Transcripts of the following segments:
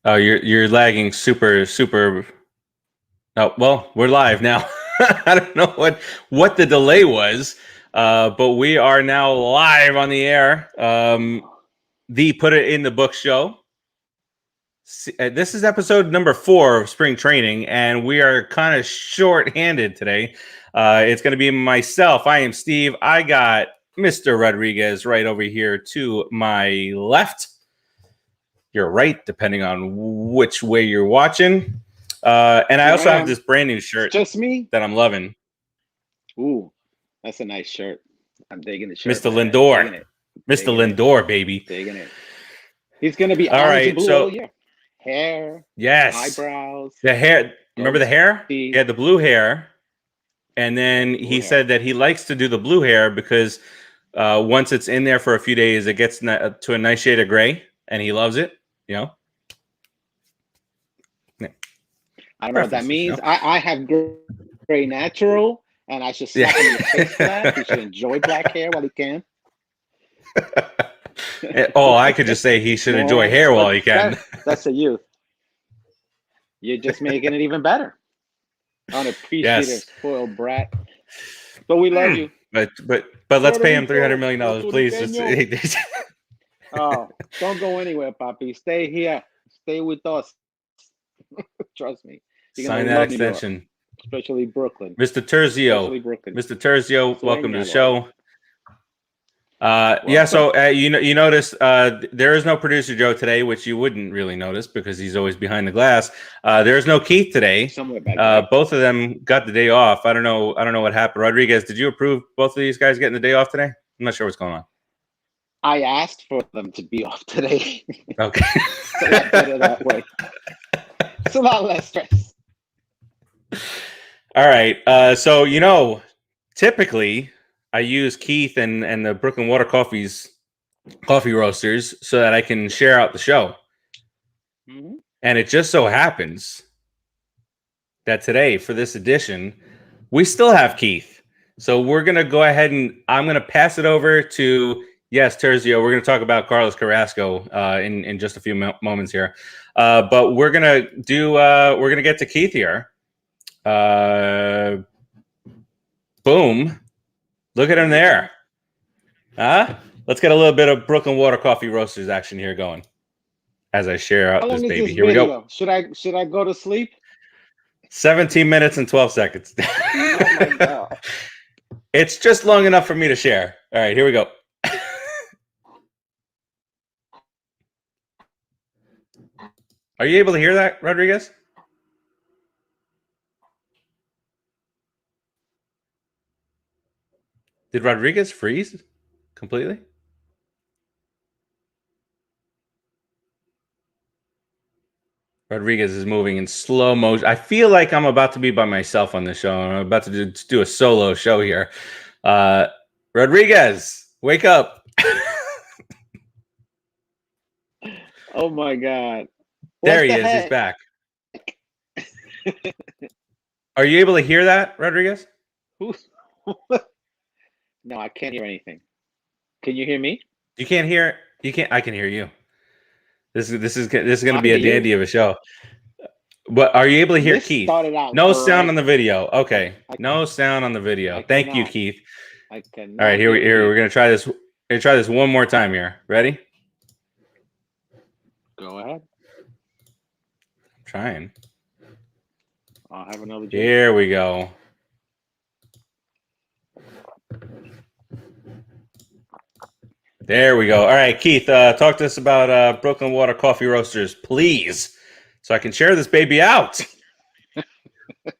Oh, you're lagging super. Oh, well, we're live now. I don't know what the delay was, but we are now live on the air. The Put It in the Book show. This is episode number 4 of spring training, and we are kind of short-handed today. It's going to be myself. I am Steve. I got Mr. Rodriguez right over here to my left. You're right, depending on which way you're watching. And I also have this brand new shirt just me that I'm loving. Ooh, that's a nice shirt. I'm digging the shirt, Mr. man. Lindor. Digging it. Mr. Digging Lindor, baby. Digging it. He's gonna be All orange and right, blue all so year. Hair, yes, eyebrows, the hair. Remember the hair? goatee. He had the blue hair, and then Blue he hair. said that he likes to do the blue hair because once it's in there for a few days, it gets to a nice shade of gray, and he loves it. You know. Yeah. I don't know what that Preferences, you means. know? I have gray natural, and I should slap him in the face for that. He should enjoy black hair while he can. Oh, I could just say he should enjoy hair while he can. That's a youth. You're just making it even better. Unappreciative, Yes. spoiled brat. But we love you. But let's pay him $300 million, please. Oh, don't go anywhere, Papi. Stay here. Stay with us. Trust me. Sign that extension. Especially Brooklyn. Mr. Terzio. Mr. Terzio, welcome to the show. Yeah, so you notice there is no producer Joe today, which you wouldn't really notice because he's always behind the glass. There is no Keith today. Both of them got the day off. I don't know what happened. Rodriguez, did you approve both of these guys getting the day off today? I'm not sure what's going on. I asked for them to be off today. Okay. It's a lot better that way. It's a lot less stress. All right. So, typically I use Keith and the Brooklyn Water coffee roasters so that I can share out the show. Mm-hmm. And it just so happens that today, for this edition, we still have Keith. So we're going to go ahead and I'm going to pass it over to, yes, Terzio. We're going to talk about Carlos Carrasco in just a few moments here. But we're going to get to Keith here. Boom. Look at him there. Let's get a little bit of Brooklyn Water coffee roasters action here going as I share out this baby. Here video? We go. Should I go to sleep? 17 minutes and 12 seconds. Oh my God. It's just long enough for me to share. All right, here we go. Are you able to hear that, Rodriguez? Did Rodriguez freeze completely? Rodriguez is moving in slow motion. I feel like I'm about to be by myself on this show. I'm about to do a solo show here. Rodriguez, wake up. Oh, my God. There he is. He's back. Are you able to hear that, Rodriguez? No, I can't hear anything. Can you hear me? You can't hear. You can't. I can hear you. This is going to be a dandy of a show. But are you able to hear Keith? No sound on the video. Okay, no sound on the video. Thank you, Keith. All right, here we're going to try this. We're going to try this one more time here. Ready? Go ahead. I'm trying. I'll have another. Here we go. There we go. All right, Keith, talk to us about Brooklyn Water coffee roasters, please, so I can share this baby out.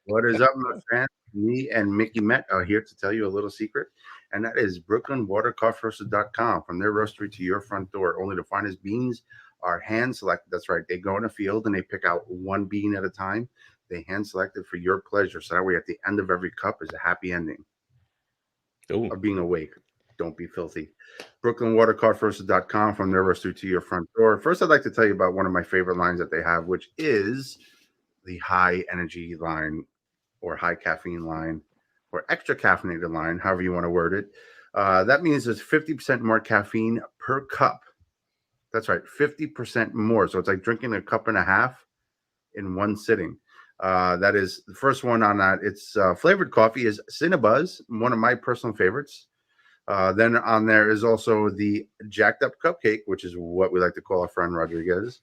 What is up, my fans? Me and Mickey Met are here to tell you a little secret, and that is BrooklynWaterCoffeeRoasters.com. From their roastery to your front door, only the finest beans are hand selected. That's right. They go in a field and they pick out one bean at a time. They hand select it for your pleasure, so that way at the end of every cup is a happy ending. Ooh. Of being awake. Don't be filthy. BrooklynWaterCoffeeRoasters.com, from their roastery to your front door. First, I'd like to tell you about one of my favorite lines that they have, which is the high energy line, or high caffeine line, or extra caffeinated line, however you want to word it. That means there's 50% more caffeine per cup That's right, 50% more. So it's like drinking a cup and a half in one sitting. That is the first one on that. It's flavored coffee is Cinnabuzz, one of my personal favorites. Then on there is also the jacked up cupcake, which is what we like to call our friend Rodriguez.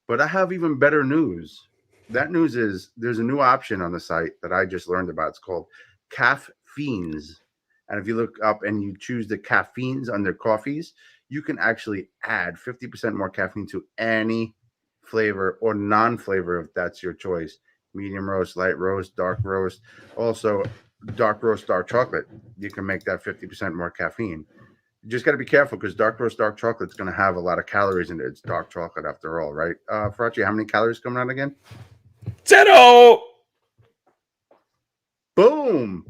But I have even better news. That news is there's a new option on the site that I just learned about. It's called Caffeines. And if you look up and you choose the caffeines under coffees, you can actually add 50% more caffeine to any flavor or non-flavor if that's your choice. Medium roast, light roast, dark roast. Also, dark roast, dark chocolate. You can make that 50% more caffeine. You just got to be careful because dark roast, dark chocolate is going to have a lot of calories in it. It's dark chocolate after all, right? Farachi, how many calories coming out again? 0. Boom.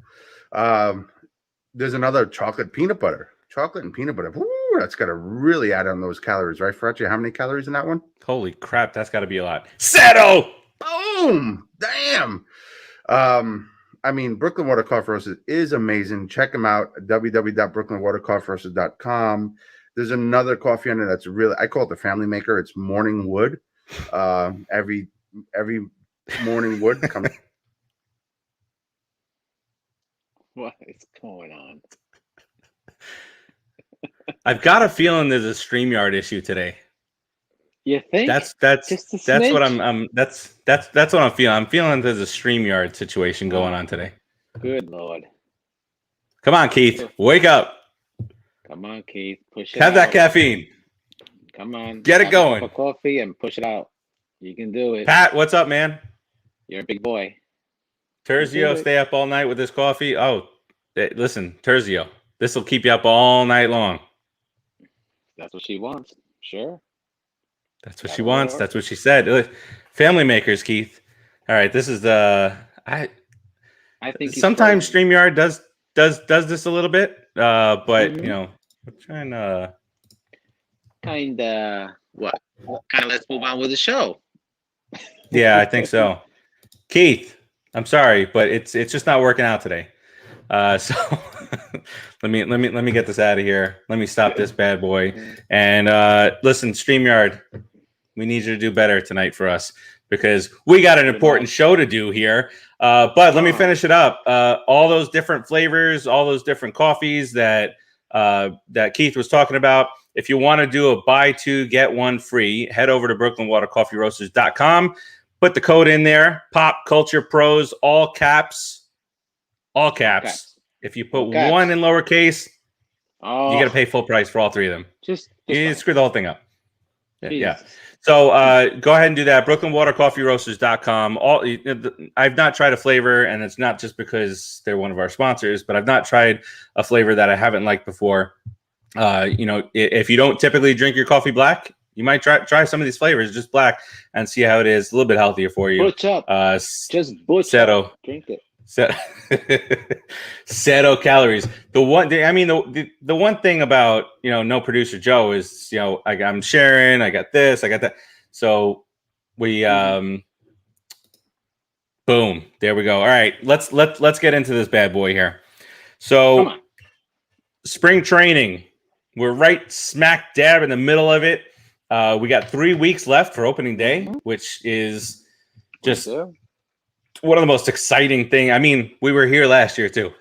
There's another chocolate peanut butter. Chocolate and peanut butter. Ooh, that's got to really add on those calories, right, Farachi? How many calories in that one? Holy crap, that's got to be a lot. 0. Boom. Damn. I mean, Brooklyn Water Coffee Roasters is amazing. Check them out at www.brooklynwatercoffeeroasters.com. There's another coffee on there that's really, I call it the family maker. It's morning wood. Every morning wood comes. What is going on? I've got a feeling there's a StreamYard issue today. You think? That's Just a what smidge? that's what I'm feeling. I'm feeling there's a StreamYard situation going on today. Good Lord. Come on, Keith. Wake up. Come on, Keith. Push it Have out. that caffeine. Come on. Get it Have a cup going. of coffee and push it out. You can do it. Pat, what's up, man? You're a big boy. Terzio, it. stay up all night with this coffee. Oh, listen, Terzio, this will keep you up all night long. That's what she wants. Sure. That's what she wants. That's what she said. Family makers, Keith. All right, this is the I think sometimes StreamYard does this a little bit, but you know, we're trying to what? Kind of let's move on with the show. Yeah, I think so. Keith, I'm sorry, but it's just not working out today. So let me get this out of here. Let me stop this bad boy. And listen, StreamYard, we need you to do better tonight for us because we got an important show to do here. But let me finish it up. All those different flavors, all those different coffees that Keith was talking about. If you want to do a buy two, get one free, head over to brooklynwatercoffeeroasters.com. Put the code in there, Pop Culture Pros, all caps. All caps. If you put one in lowercase, you got to pay full price for all three of them. You screw the whole thing up. Yeah. So go ahead and do that. BrooklynWaterCoffeeRoasters.com. I've not tried a flavor, and it's not just because they're one of our sponsors, but I've not tried a flavor that I haven't liked before. If you don't typically drink your coffee black, you might try some of these flavors just black and see how it is. A little bit healthier for you. Butch up. Just butch up. Drink it. 0 calories. The one thing about no producer Joe is I'm sharing. I got this. I got that. So we boom. There we go. All right. Let's get into this bad boy here. So spring training. We're right smack dab in the middle of it. We got 3 weeks left for opening day, which is just one of the most exciting thing. I mean, we were here last year too,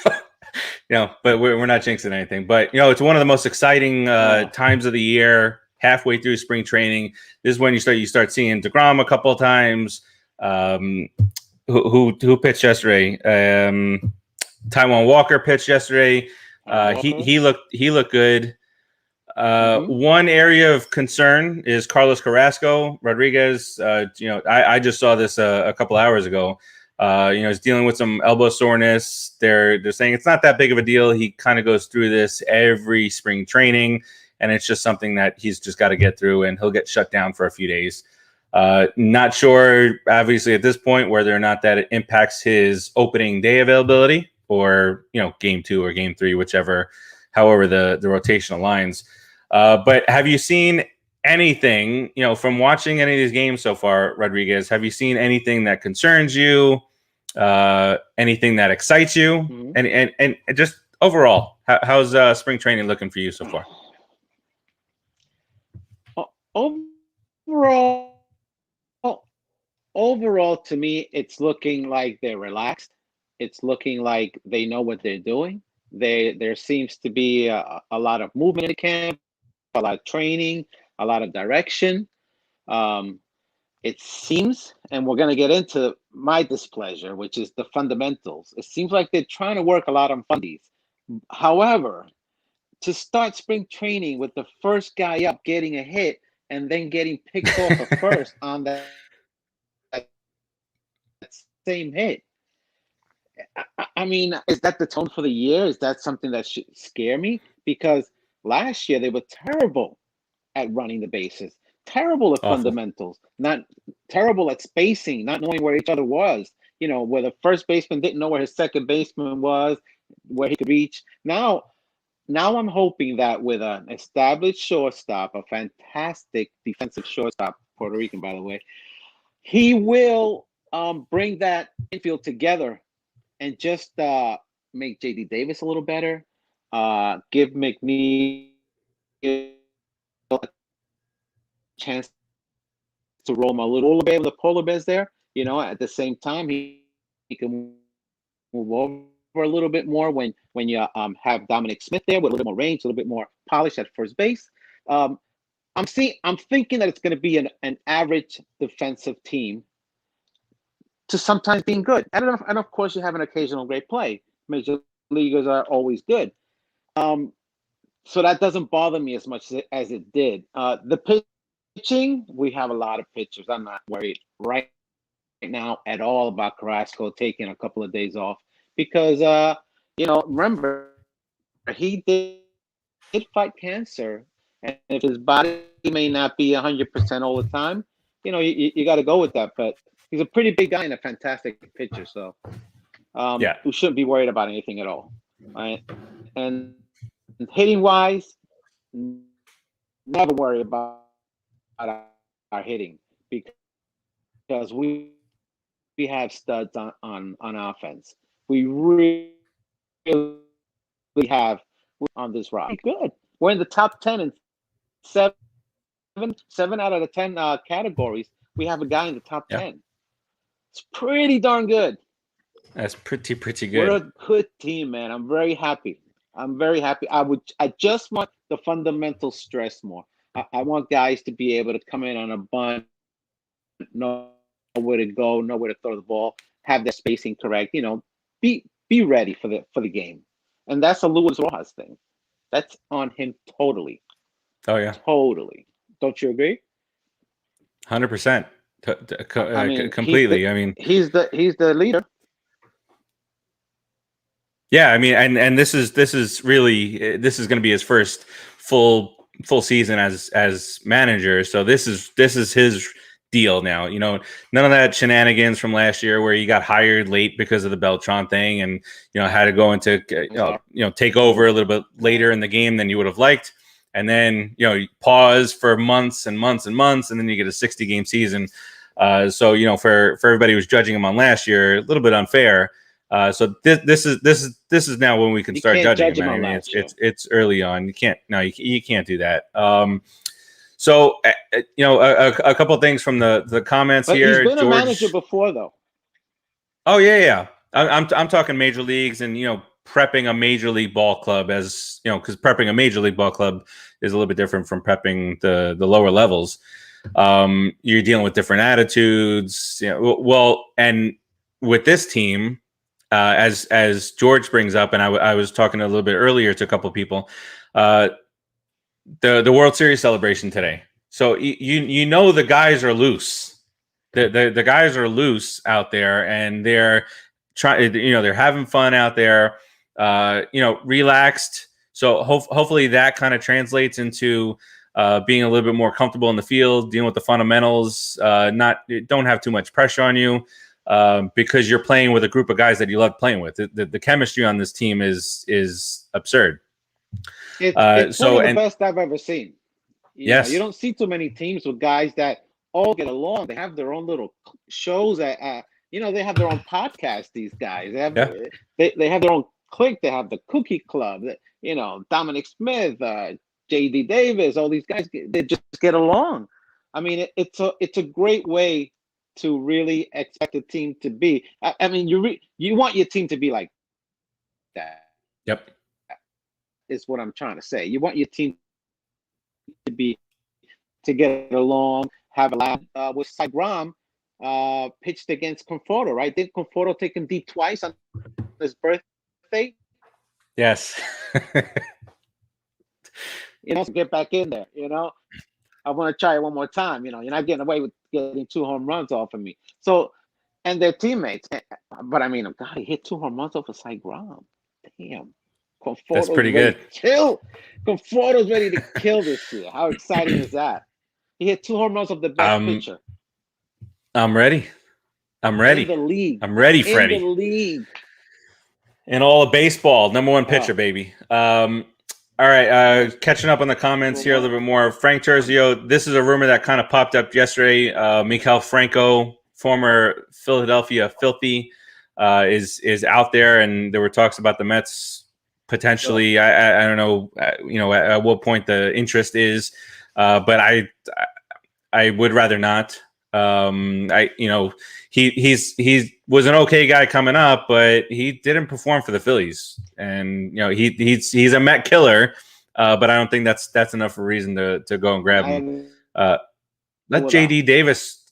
but we're not jinxing anything. But it's one of the most exciting times of the year. Halfway through spring training, this is when you start seeing DeGrom a couple of times. Who pitched yesterday? Taijuan Walker pitched yesterday. He looked good. One area of concern is Carlos Carrasco. Rodriguez, I just saw this a couple hours ago. He's dealing with some elbow soreness. They're saying it's not that big of a deal. He kind of goes through this every spring training, and it's just something that he's just got to get through, and he'll get shut down for a few days. Not sure, obviously, at this point, whether or not that it impacts his opening day availability or, game 2 or game 3, however the rotation aligns. But have you seen anything, from watching any of these games so far, Rodriguez? Have you seen anything that concerns you? Anything that excites you? And just overall, how's spring training looking for you so far? overall, overall, to me, it's looking like they're relaxed. It's looking like they know what they're doing. There seems to be a lot of movement in the camp, a lot of training, a lot of direction. Um, it seems, and we're going to get into my displeasure, which is the fundamentals. It seems like they're trying to work a lot on fundies. However, to start spring training with the first guy up getting a hit and then getting picked off at first on that same hit. I mean, is that the tone for the year? Is that something that should scare me? Because last year they were terrible at running the bases, terrible at Awful. fundamentals, not terrible at spacing, not knowing where each other was. Where the first baseman didn't know where his second baseman was, where he could reach. Now I'm hoping that with an established shortstop, a fantastic defensive shortstop, Puerto Rican, by the way, he will bring that infield together and just make JD Davis a little better, give McNeil a chance to roam a little bit with the polar bears there. At the same time, he can move over a little bit more when you have Dominic Smith there with a little bit more range, a little bit more polish at first base. I'm thinking that it's going to be an average defensive team to sometimes being good. And of course, you have an occasional great play. Major leaguers are always good. So that doesn't bother me as much as it did. The pitching, we have a lot of pitchers. I'm not worried right now at all about Carrasco taking a couple of days off because, remember, he did fight cancer. And if his body may not be 100% all the time, you got to go with that. But he's a pretty big guy and a fantastic pitcher. So we shouldn't be worried about anything at all. Right? And hitting wise, never worry about our hitting because we have studs on offense. We really have on this rock. Good. We're in the top 10 in seven out of the 10 categories. We have a guy in the top 10. It's pretty darn good. That's pretty good. We're a good team, man. I'm very happy. I just want the fundamental stress more. I want guys to be able to come in on a bunt, know where to go, know where to throw the ball, have their spacing correct. Be ready for the game, and that's a Luis Rojas thing. That's on him totally. Oh yeah, totally. Don't you agree? 100%. Completely. He's the leader. Yeah, and this is really going to be his first full season as manager. So this is his deal now. None of that shenanigans from last year where he got hired late because of the Beltran thing, and had to go into take over a little bit later in the game than you would have liked, and then you pause for months and months and months, and then you get a 60-game season. So for everybody who's judging him on last year, a little bit unfair. So this is now when we can start judging him. It's early on. You can't do that. So a couple of things from the comments here. He's been a manager before, though. Oh yeah. I'm talking major leagues and prepping a major league ball club, as because prepping a major league ball club is a little bit different from prepping the lower levels. You're dealing with different attitudes. Well, and with this team. As George brings up, and I was talking a little bit earlier to a couple of people, the World Series celebration today. So the guys are loose. The guys are loose out there, and they're trying. They're having fun out there. Relaxed. So hopefully that kind of translates into being a little bit more comfortable in the field, dealing with the fundamentals. Don't have too much pressure on you. Because you're playing with a group of guys that you love playing with. The chemistry on this team is absurd. It's one of the best I've ever seen. Yes. You don't see too many teams with guys that all get along. They have their own little shows. They have their own podcast. These guys, they have their own clique. They have the Cookie Club. Dominic Smith, J.D. Davis, all these guys, they just get along. I mean, it's a great way to really expect a team to be. I mean, you want your team to be like that. Yep. Is what I'm trying to say. You want your team to get along, have a laugh. With Saigram, pitched against Conforto, right? Did Conforto take him deep twice on his birthday? Yes. Get back in there. I want to try it one more time. You're not getting away with getting 2 home runs off of me. So, and their teammates. But I mean, God, he hit 2 home runs off of Saigram. Damn. That's pretty ready good. to kill. Conforto's ready to kill this year. How exciting is that? He hit 2 home runs of the best pitcher. I'm ready. I'm ready. In the league. I'm ready, Freddie. In the league. In all of baseball, number 1 pitcher, baby. All right, catching up on the comments here a little bit more. Frank Terzio, this is a rumor that kind of popped up yesterday. Maikel Franco, former Philadelphia Filthy, is out there, and there were talks about the Mets potentially. I don't know, at what point the interest is, but I would rather not. He was an okay guy coming up, but he didn't perform for the Phillies, and he's a Met killer, but I don't think that's enough of a reason to go and grab him. Let J.D. Davis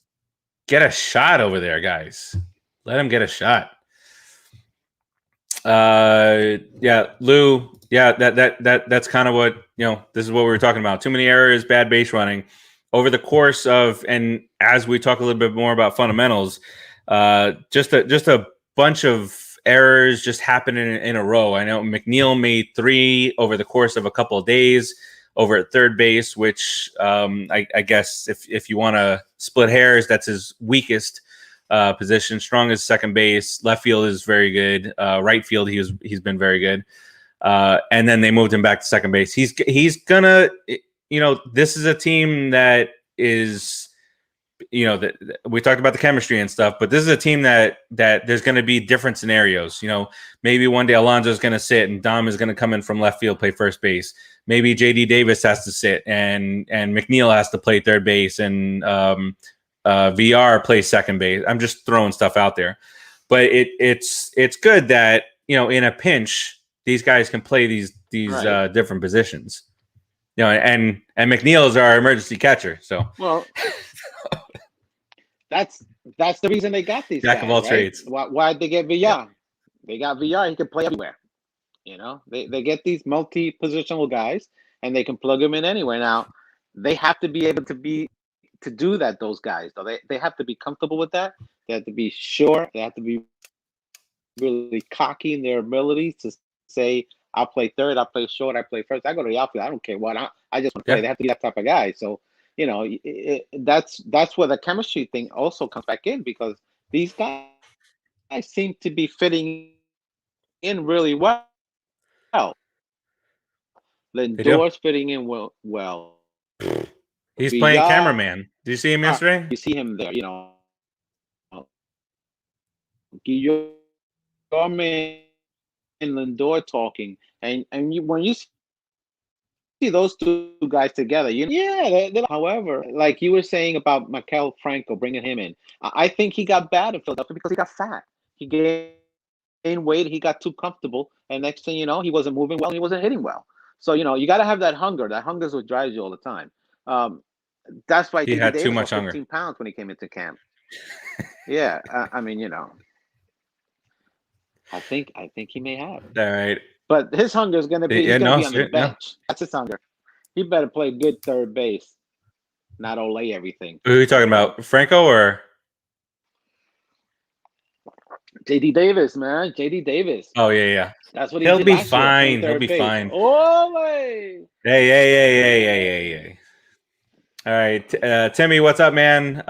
get a shot over there, guys. Let him get a shot. Lou. Yeah, that's kind of what this is what we were talking about. Too many errors, bad base running. Over the course of, and as we talk a little bit more about fundamentals, just a bunch of errors just happened in a row. I know McNeil made 3 over the course of a couple of days over at third base, which I guess if you want to split hairs, that's his weakest position. Strongest second base. Left field is very good. Right field, he's been very good. And then they moved him back to second base. He's gonna. This is a team that is, that we talked about the chemistry and stuff, but this is a team that there's going to be different scenarios. Maybe one day Alonso is going to sit and Dom is going to come in from left field, play first base. Maybe J.D. Davis has to sit and McNeil has to play third base and VR plays second base. I'm just throwing stuff out there, but it's good that, in a pinch, these guys can play these right. Different positions. And McNeil is our emergency catcher. So that's the reason they got these Jack guys, of all right? trades. Why'd they get VR? Yeah. They got VR. He can play everywhere. They get these multi-positional guys, and they can plug them in anywhere. Now, they have to be able to do that. Those guys, though, they have to be comfortable with that. They have to be sure. They have to be really cocky in their abilities to say, I'll play third, I'll play short, I play first. I go to the outfield. I don't care what. I just want to play. They have to be that type of guy. So, that's where the chemistry thing also comes back in, because these guys seem to be fitting in really well. Lindor's fitting in well. He's playing cameraman. Did you see him yesterday? You see him there, Guillaume and Lindor talking, and when you see those 2 guys together, they're, however, like you were saying about Maikel Franco, bringing him in, I think he got bad in Philadelphia because he got fat. He gained weight. He got too comfortable, and next thing you know, he wasn't moving well. And he wasn't hitting well. So you got to have that hunger. That hunger is what drives you all the time. That's why he had too much hunger. 15 pounds when he came into camp. Yeah, I mean, I think he may have. All right. But his hunger is going to be, be on the bench. No. That's his hunger. He better play good third base, not Olay everything. Who are you talking about, Franco or J.D. Davis, man? J.D. Davis. Oh, yeah. That's what he did. He'll be fine. He'll be fine. Olay! Hey. All right. Timmy, what's up, man?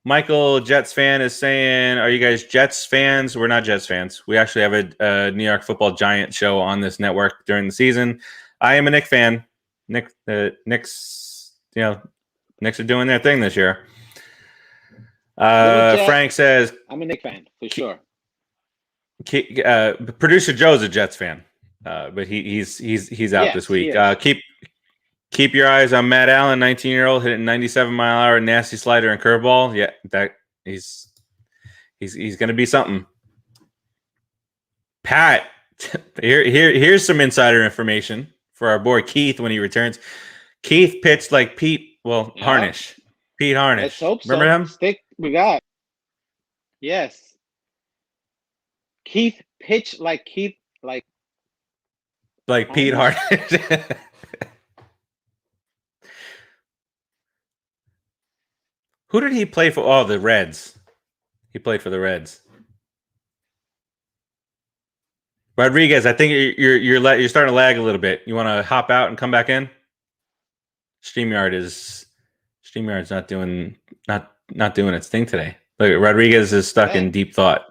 Michael, Jets fan, is saying, are you guys Jets fans? We're not Jets fans. We actually have a New York Football Giant show on this network during the season. I am a Knicks fan. Knicks are doing their thing this year. Frank says, I'm a Knicks fan, for sure. Producer Joe's a Jets fan. but he's out this Yes, he week. is. Keep your eyes on Matt Allen, 19-year-old, hitting 97-mile-an-hour, nasty slider and curveball. Yeah, that he's going to be something. Pat, here's some insider information for our boy Keith when he returns. Keith pitched like Pete, Yeah. Harnish. Pete Harnish. Let's hope Remember so. him? Stick, we got. Yes. Keith pitched like Keith, like Pete Harnish. Who did he play for? Oh, the Reds. He played for the Reds. Rodriguez, I think you're starting to lag a little bit. You want to hop out and come back in? StreamYard's not doing its thing today. Look, Rodriguez is stuck in deep thought.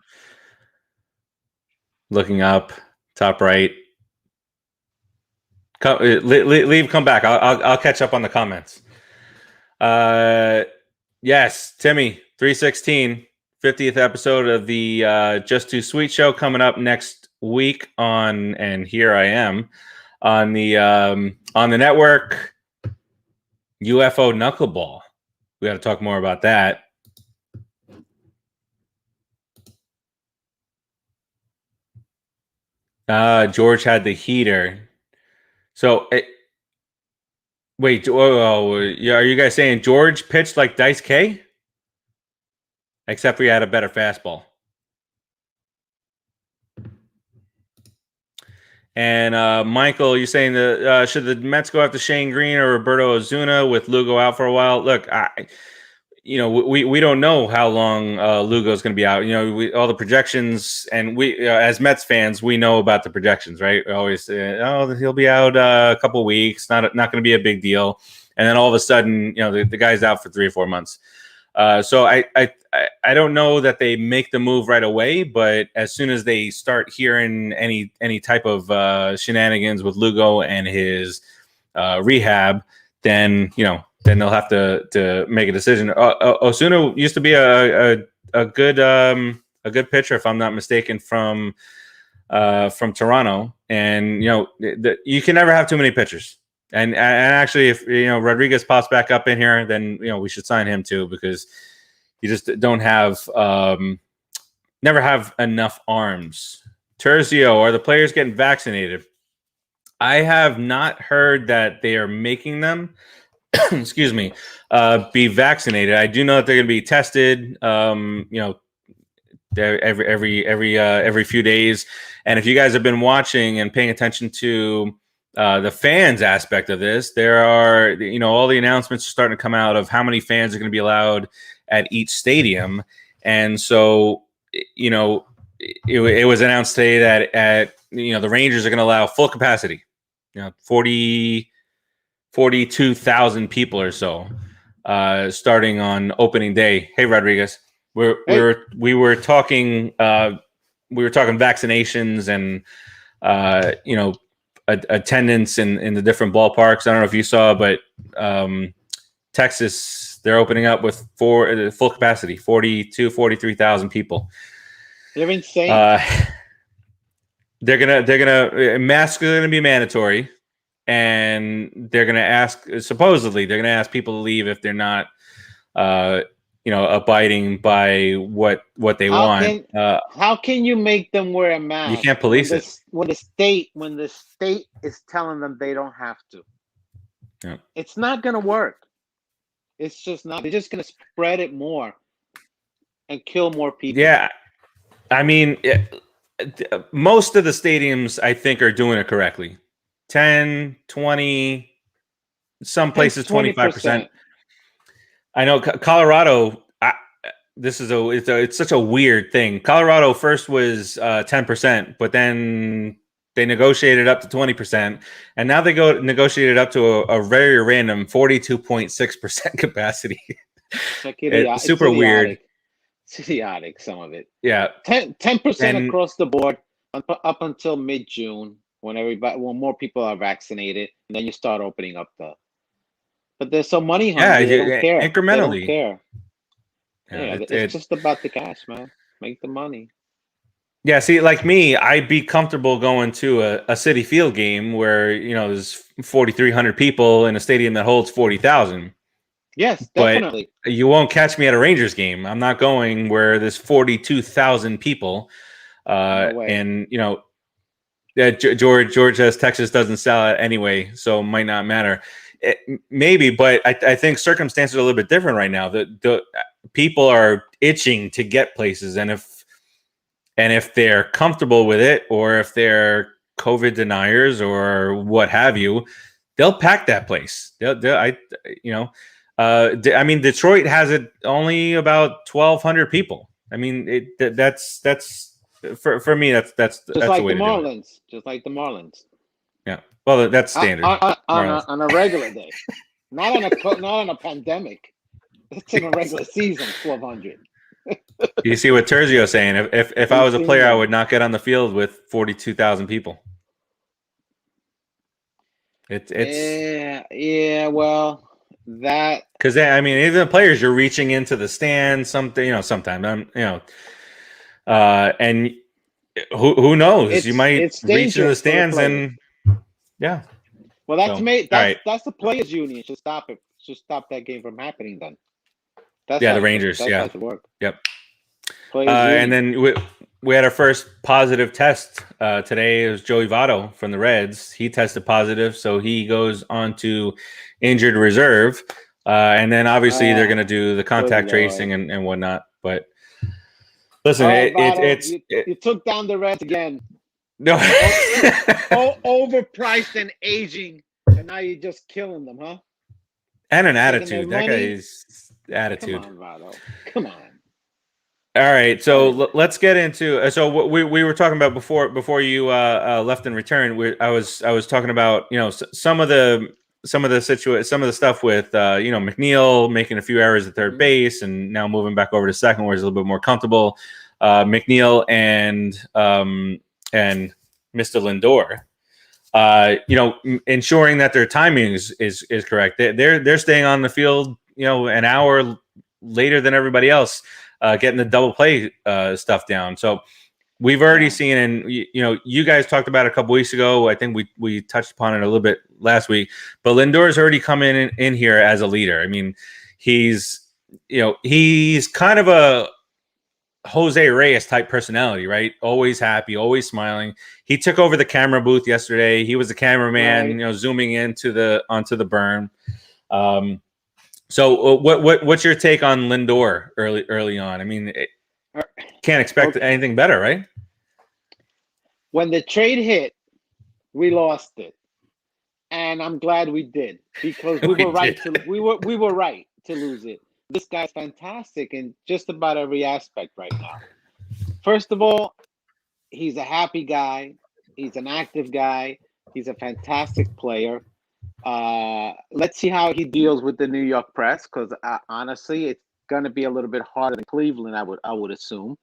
Looking up, top right. Leave, come back. I'll catch up on the comments. Yes, Timmy, 316, 50th episode of the Just Too Sweet show coming up next week on, and here I am on the network. UFO Knuckleball. We got to talk more about that. George had the heater. So, wait. Are you guys saying George pitched like Dice K? Except for he had a better fastball. And Michael, you're saying that should the Mets go after Shane Green or Roberto Ozuna with Lugo out for a while? Look, we don't know how long Lugo is going to be out. All the projections, and we as Mets fans, we know about the projections, right? We always say, oh, he'll be out a couple of weeks, not going to be a big deal, and then all of a sudden, the guy's out for 3 or 4 months. So I don't know that they make the move right away, but as soon as they start hearing any type of shenanigans with Lugo and his rehab, then they'll have to make a decision. Osuna used to be a good pitcher, if I'm not mistaken, from Toronto, and you can never have too many pitchers. And actually, if Rodriguez pops back up in here, then we should sign him too, because you just don't have never have enough arms. Terzio, are the players getting vaccinated? I have not heard that they are making them excuse me, be vaccinated. I do know that they're going to be tested every few days. And if you guys have been watching and paying attention to the fans aspect of this, there are, all the announcements are starting to come out of how many fans are going to be allowed at each stadium. And so, it was announced today that at, the Rangers are going to allow full capacity, 42,000 people or so, starting on opening day. Hey, Rodriguez, we were talking vaccinations and attendance in the different ballparks. I don't know if you saw, but Texas, they're opening up with full capacity, 43,000 people. They're insane. They're gonna masks are gonna be mandatory, and they're gonna supposedly they're gonna ask people to leave if they're not abiding by what they want. How can you make them wear a mask? You can't police it when the state is telling them they don't have to. Yeah. It's not going to work. It's just not. They're just going to spread it more and kill more people. Yeah, I mean, most of the stadiums I think are doing it correctly. 10, 20, some places 25%. I know Colorado. It's such a weird thing. Colorado first was 10%, but then they negotiated up to 20%, and now they negotiated up to a very random 42.6% capacity. It's super weird. It's idiotic, some of it. Yeah, 10% across the board up until mid-June, when more people are vaccinated, and then you start opening up But there's some money hungry. They don't care. Incrementally. They don't care. Yeah, it's just about the cash, man. Make the money. Yeah, see, like me, I'd be comfortable going to a City Field game where there's 4,300 people in a stadium that holds 40,000. Yes, But definitely. you won't catch me at a Rangers game. I'm not going where there's 42,000 people. No way. And yeah, Georgia, Texas doesn't sell it anyway, so might not matter. Maybe, but I think circumstances are a little bit different right now. The people are itching to get places, and if they're comfortable with it, or if they're COVID deniers or what have you, they'll pack that place. I mean, Detroit has it only about 1,200 people. I mean, that's for me. That's Just the like way the to do it. Marlins. Just like the Marlins. Yeah. Well, that's standard. On a regular day, not on a pandemic. It's in a regular season. 1,200. You see what Terzio's saying? If I was a player, I would not get on the field with 42,000 people. It's yeah. Well, that because I mean, even the players, you're reaching into the stands. Sometimes and who knows? You might it's reach into the dangerous for the stands players. and yeah. Well, that's So, made. all right. That's the players' union. Should stop it. Should stop that game from happening. Then that's Yeah, how the it should- Rangers. That's Yeah. how it should work. Yep. Players' And union. then we had our first positive test today. It was Joey Votto from the Reds. He tested positive, so he goes on to injured reserve. And then obviously they're going to do the contact tracing and whatnot. But listen, All right, it's you took down the Reds again. no Overpriced and aging, and now you're just killing them, huh? and an Taking attitude. their That money? guy's attitude. Come on, Votto. Come on. All right, so All right. let's get into. So what we were talking about before you left and returned. I was talking about some of the some of the stuff with McNeil making a few errors at third base and now moving back over to second where he's a little bit more comfortable. McNeil and Mr. Lindor. Ensuring that their timing is correct. They're staying on the field an hour later than everybody else. Getting the double play stuff down. So we've already seen, and you guys talked about it a couple weeks ago. I think we touched upon it a little bit last week. But Lindor's already come in here as a leader. I mean, he's kind of a Jose Reyes type personality, right? Always happy, always smiling. He took over the camera booth yesterday. He was the cameraman, Right. zooming onto the burn. So what's your take on Lindor early on? I mean, can't expect anything better, right? When the trade hit, we lost it, and I'm glad we did because we were right to lose it. This guy's fantastic in just about every aspect right now. First of all, he's a happy guy. He's an active guy. He's a fantastic player. Let's see how he deals with the New York press, because honestly, it's going to be a little bit harder than Cleveland. I would assume.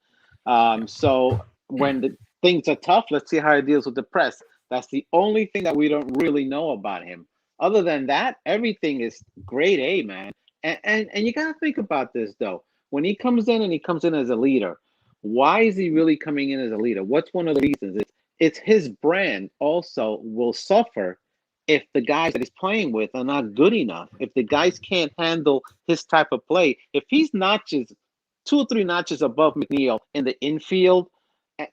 So when the things are tough, let's see how he deals with the press. That's the only thing that we don't really know about him. Other than that, everything is grade A, man. And you got to think about this though. When he comes in and he comes in as a leader, why is he really coming in as a leader? What's one of the reasons? It's his brand also will suffer if the guys that he's playing with are not good enough, if the guys can't handle his type of play, if he's notches, 2 or 3 notches above McNeil in the infield,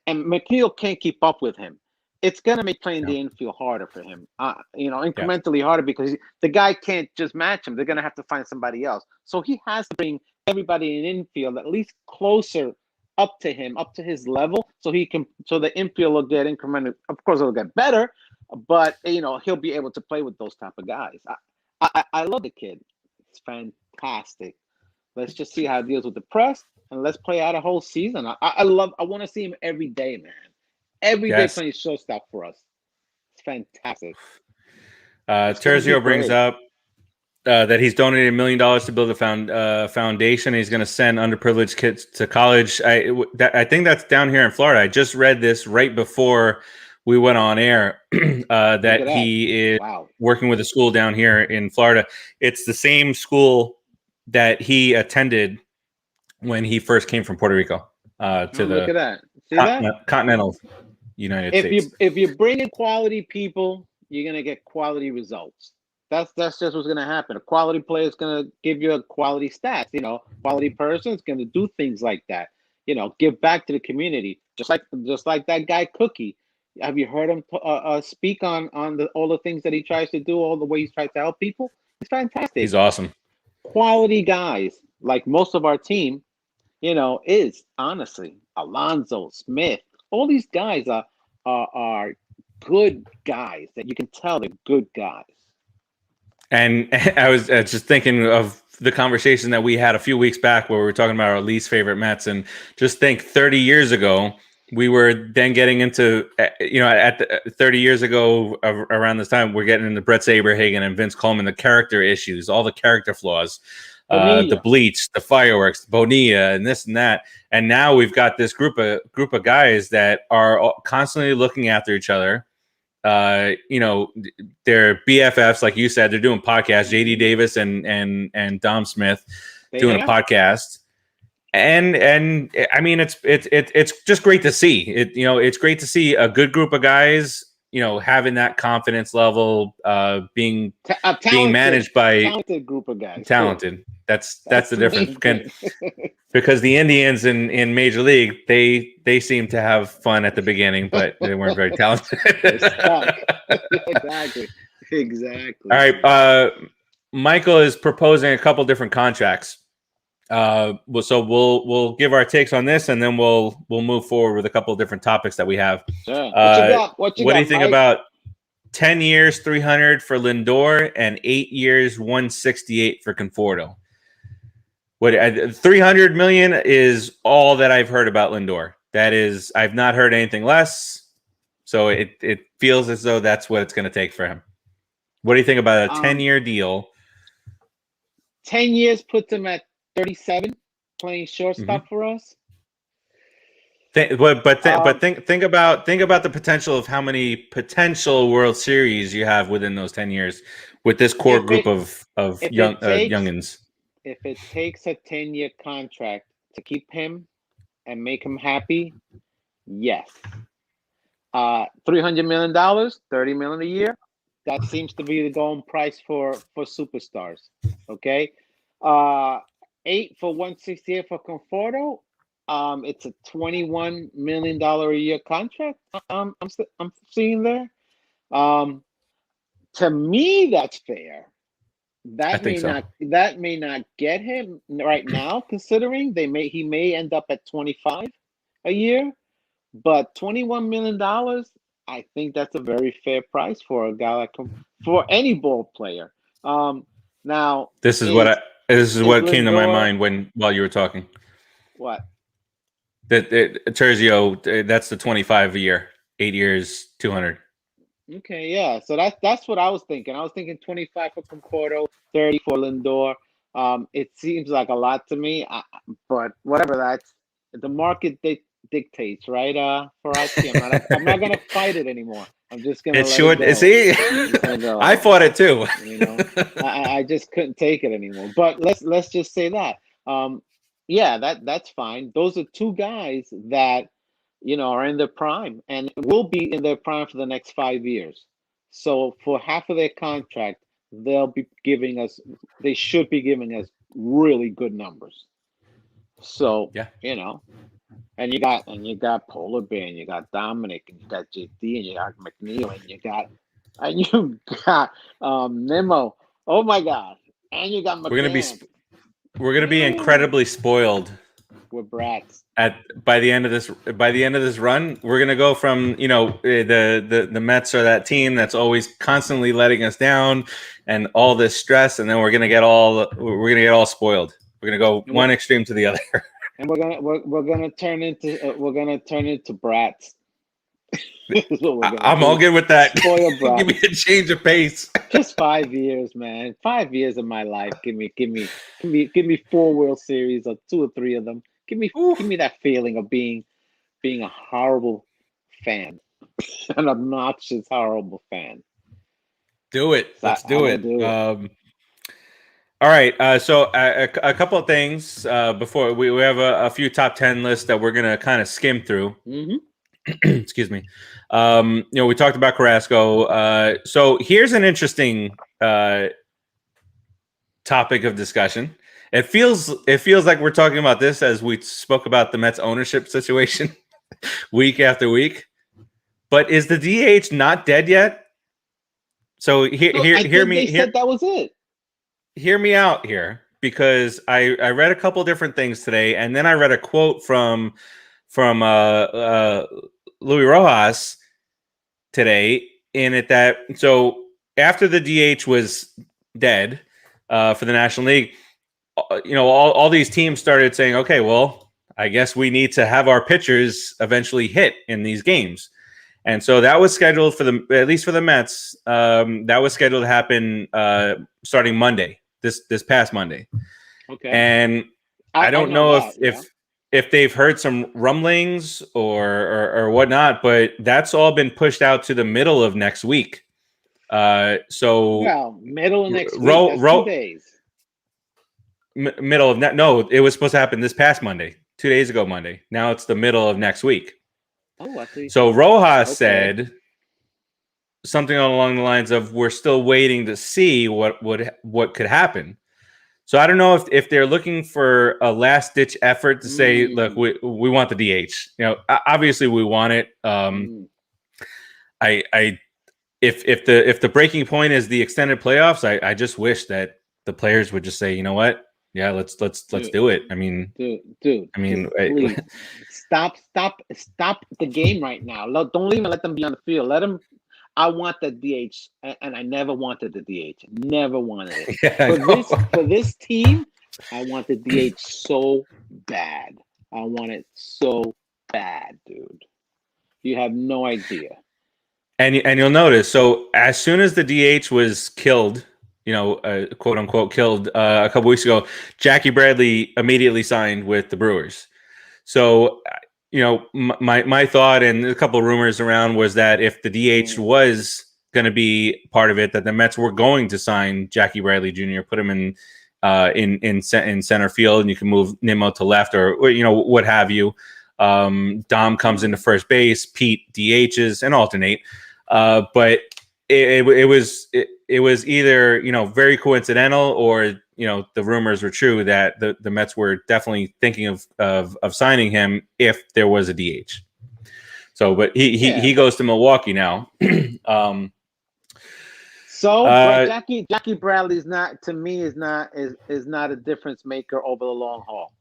and McNeil can't keep up with him, it's going to make playing the infield harder for him, incrementally harder, because the guy can't just match him. They're going to have to find somebody else. So he has to bring everybody in infield at least closer up to him, up to his level, so the infield will get incremental. Of course, it'll get better, but he'll be able to play with those type of guys. I love the kid. It's fantastic. Let's just see how it deals with the press, and let's play out a whole season. I want to see him every day, man. Every day playing shortstop for us. It's fantastic. Terzio brings up that he's donated $1 million to build a foundation. He's going to send underprivileged kids to college. I think that's down here in Florida. I just read this right before we went on air that he is working with a school down here in Florida. It's the same school that he attended when he first came from Puerto Rico. to Look the at that. See that? continental United States. If you bring in quality people, you're gonna get quality results. That's just what's gonna happen. A quality player is gonna give you a quality stats. You know, quality person is gonna do things like that. You know, give back to the community, just like that guy Cookie. Have you heard him speak on all the things that he tries to do, all the ways he tries to help people? It's fantastic. He's awesome. Quality guys, like most of our team, you know, is honestly Alonzo Smith. All these guys are good guys that you can tell they're good guys. And I was just thinking of the conversation that we had a few weeks back where we were talking about our least favorite Mets, and just think 30 years ago, we were then getting into, you know, 30 years ago around this time, we're getting into Brett Saberhagen and Vince Coleman, the character issues, all the character flaws, the bleach, the fireworks, Bonilla, and this and that. And now we've got this group of guys that are constantly looking after each other. You know, they're BFFs, like you said. They're doing podcasts. JD Davis and Dom Smith doing a podcast, and I mean, it's just great to see it. You know, it's great to see a good group of guys, you know, having that confidence level, being managed by a talented group of guys. Talented. That's the difference. Because the Indians in Major League, they seem to have fun at the beginning, but they weren't very talented. Exactly. All right. Michael is proposing a couple different contracts. So we'll give our takes on this, and then we'll move forward with a couple of different topics that we have. Sure. What do you think about 10 years, 300 for Lindor, and 8 years, 168 for Conforto? What 300 million is all that I've heard about Lindor. That is, I've not heard anything less. So it feels as though that's what it's going to take for him. What do you think about a 10-year deal? 10 years puts him at 37, playing shortstop for us. Think about the potential of how many potential World Series you have within those 10 years with this core group of youngins. If it takes a 10-year contract to keep him and make him happy, yes. $300 million, $30 million a year. That seems to be the going price for superstars. Okay. 8 for 168 for Conforto. It's a $21 million a year contract. I'm seeing there. To me, that's fair. That may not get him right now, considering he may end up at 25 a year, but $21 million, I think that's a very fair price for a guy for any ball player. Now this is what came to my mind while you were talking. What? That Terzio, that's the 25 a year, 8 years, 200. Okay, yeah. So that's what I was thinking. I was thinking 25 for Conforto, 30 for Lindor. It seems like a lot to me, but whatever. That's the market dictates, right? For our team, I'm not gonna fight it anymore. I'm just gonna. It's short. See, I fought it too. You know, I just couldn't take it anymore. But let's just say that. Yeah, that's fine. Those are two guys that, you know, are in their prime and will be in their prime for the next 5 years. So for half of their contract, they should be giving us really good numbers. So, yeah, you know, and you got Polar Bear, and you got Dominic, and you got JD, and you got McNeil, and you got Nemo. Oh my God. And you got McCann. We're gonna be incredibly spoiled. We're brats. By the end of this run, we're gonna go from, you know, the Mets are that team that's always constantly letting us down and all this stress, and then we're gonna get all spoiled. We're gonna go one extreme to the other, and we're gonna turn into brats. I'm all good with that. Spoiled brats. Give me a change of pace. Just 5 years, man. 5 years of my life. Give me 4 World Series or 2 or 3 of them. Give me that feeling of being a horrible fan, an obnoxious, horrible fan. Do it. Let's do it. All right. So a couple of things before we have a few top 10 lists that we're gonna kind of skim through. Mm-hmm. Excuse me. We talked about Carrasco. So here's an interesting topic of discussion. It feels like we're talking about this as we spoke about the Mets ownership situation week after week. But is the DH not dead yet? So Said that was it. Hear me out here, because I read a couple different things today, and then I read a quote from Louis Rojas today in it that so after the DH was dead for the National League, all these teams started saying, okay, well, I guess we need to have our pitchers eventually hit in these games. And so that was scheduled at least for the Mets. That was scheduled to happen starting Monday, this past Monday. Okay. And I don't know if they've heard some rumblings or whatnot, but that's all been pushed out to the middle of next week. So middle of next week. That's 2 days. Middle of no, it was supposed to happen this past Monday, 2 days ago Monday. Now it's the middle of next week. Oh, I see. So Rojas said something along the lines of, "We're still waiting to see what could happen." So I don't know if they're looking for a last ditch effort to say, "Look, we want the DH." Obviously we want it. If the breaking point is the extended playoffs, I just wish that the players would just say, "You know what? Yeah, let's do it." I mean, dude. I mean, please stop the game right now. Don't even let them be on the field. Let them. I want the DH, and I never wanted the DH. Never wanted it. Yeah, for this team, I want the DH so bad. I want it so bad, dude. You have no idea. And you'll notice. So as soon as the DH was killed, quote unquote killed a couple weeks ago, Jackie Bradley immediately signed with the Brewers. So, my thought and a couple of rumors around was that if the DH was going to be part of it, that the Mets were going to sign Jackie Bradley Jr., put him in center field, and you can move Nimmo to left or what have you. Dom comes into first base, Pete DHs and alternate. But it was either very coincidental or the rumors were true that the Mets were definitely thinking of signing him if there was a DH. So, but he goes to Milwaukee now. But Jackie Bradley is not a difference maker over the long haul.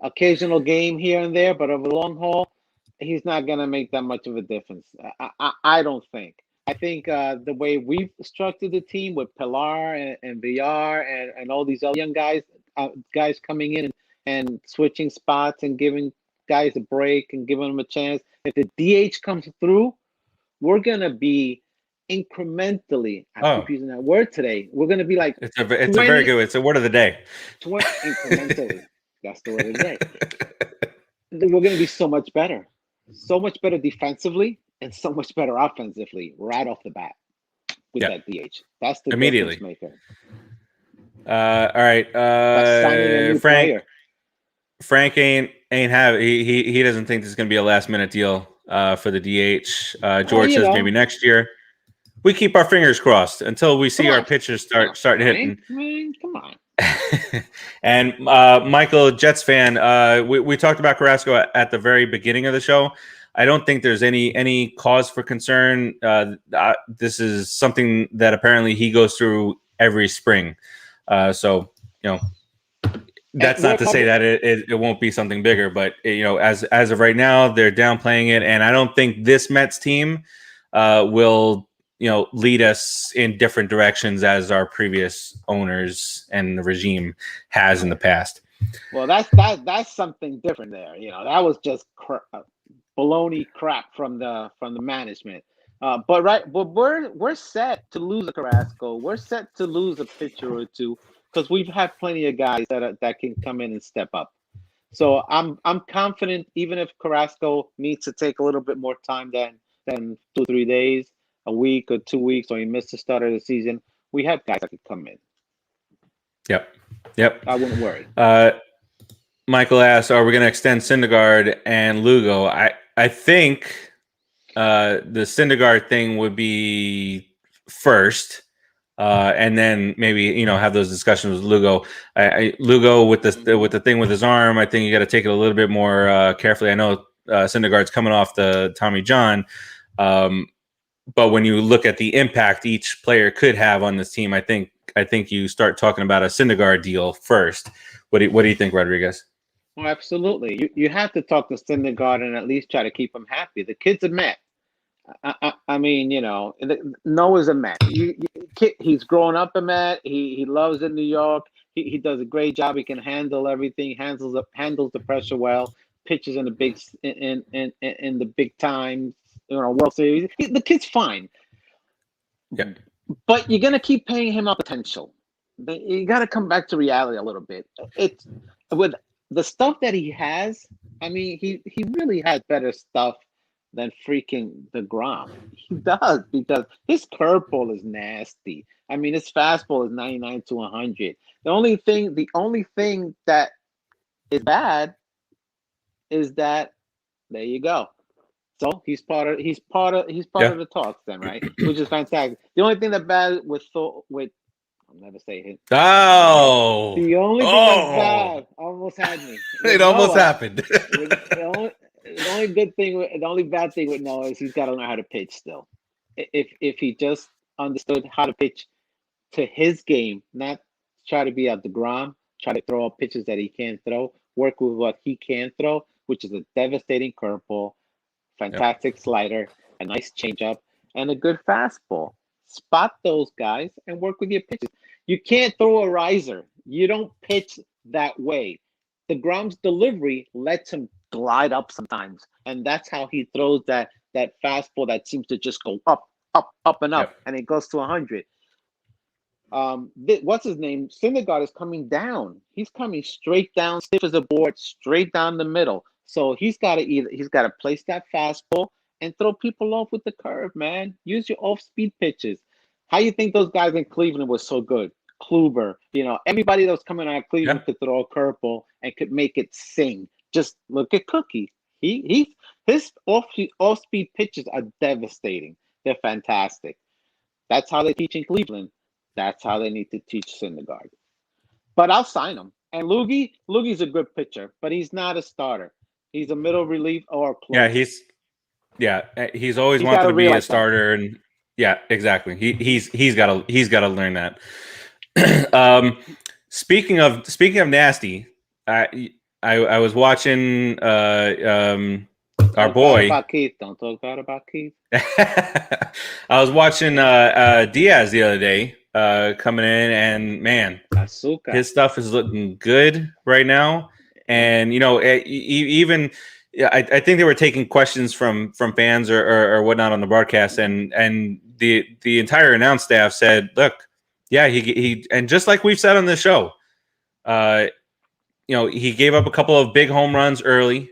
Occasional game here and there, but over the long haul, he's not going to make that much of a difference. I don't think. I think the way we've structured the team with Pilar and VR and all these other young guys coming in and switching spots and giving guys a break and giving them a chance. If the DH comes through, we're going to be incrementally. I keep using that word today. We're going to be like it's a very good. It's a word of the day. Incrementally. That's the word of the day. We're going to be so much better defensively and so much better offensively right off the bat with that DH. That's the immediately difference maker. All right. Frank ain't have he doesn't think this is going to be a last minute deal for the DH. George says maybe next year. We keep our fingers crossed until we see our pitchers start hitting. Man, come on. And Michael, Jets fan, we talked about Carrasco at the very beginning of the show. I don't think there's any cause for concern. This is something that apparently he goes through every spring. So that's not to say that it won't be something bigger, but as of right now, they're downplaying it, and I don't think this Mets team will lead us in different directions as our previous owners and the regime has in the past. Well, that's something different there. That was just baloney crap from the management. But we're set to lose a Carrasco. We're set to lose a pitcher or two because we've had plenty of guys that can come in and step up. So I'm confident, even if Carrasco needs to take a little bit more time than 2 or 3 days, a week or 2 weeks, or he missed the start of the season, we have guys that could come in. Yep. I wouldn't worry. Michael asks, "Are we going to extend Syndergaard and Lugo?" I think the Syndergaard thing would be first, and then maybe have those discussions with Lugo. Lugo with the thing with his arm, I think you got to take it a little bit more carefully. I know Syndergaard's coming off the Tommy John, but when you look at the impact each player could have on this team, I think you start talking about a Syndergaard deal first. What do you think, Rodriguez? Oh, absolutely. You have to talk to Syndergaard and at least try to keep him happy. The kid's a Met. I mean, Noah's a Met. He's grown up a Met. He loves in New York. He does a great job. He can handle everything. Handles the pressure well. Pitches in the the big time. World Series. The kid's fine. Yeah. But you're gonna keep paying him up potential. You got to come back to reality a little bit. It's with the stuff that he has. I mean, he really has better stuff than freaking DeGrom. He does, because his curveball is nasty. I mean, his fastball is 99 to 100. The only thing that is bad is that there you go. So he's part of the talks then, right? Which is fantastic. The only thing that bad with I'll never say it. Oh, the only thing that's bad almost had me. It almost happened. The only bad thing with Noah is he's got to learn how to pitch still. If he just understood how to pitch to his game, not try to be a DeGrom, try to throw out pitches that he can't throw, work with what he can throw, which is a devastating curveball, fantastic slider, a nice changeup, and a good fastball. Spot those guys and work with your pitches. You can't throw a riser. You don't pitch that way. DeGrom's delivery lets him glide up sometimes, and that's how he throws that fastball that seems to just go up, and up, and it goes to 100. What's his name? Syndergaard is coming down. He's coming straight down, stiff as a board, straight down the middle. So he's got to place that fastball and throw people off with the curve, man. Use your off-speed pitches. How you think those guys in Cleveland were so good? Kluber, everybody that was coming out of Cleveland could throw a curveball and could make it sing. Just look at Cookie. His off-speed pitches are devastating. They're fantastic. That's how they teach in Cleveland. That's how they need to teach Syndergaard. But I'll sign him. And Loogie's a good pitcher, but he's not a starter. He's a middle relief or a closer. He's always wanted to be a starter, and exactly. He's got to learn that. Speaking of nasty, I was watching our boy. Don't talk bad about Keith. I was watching Diaz the other day coming in, and man, his stuff is looking good right now. And even I think they were taking questions from fans or whatnot on the broadcast, and the entire announce staff said, "Look, he and just like we've said on the show, he gave up a couple of big home runs early."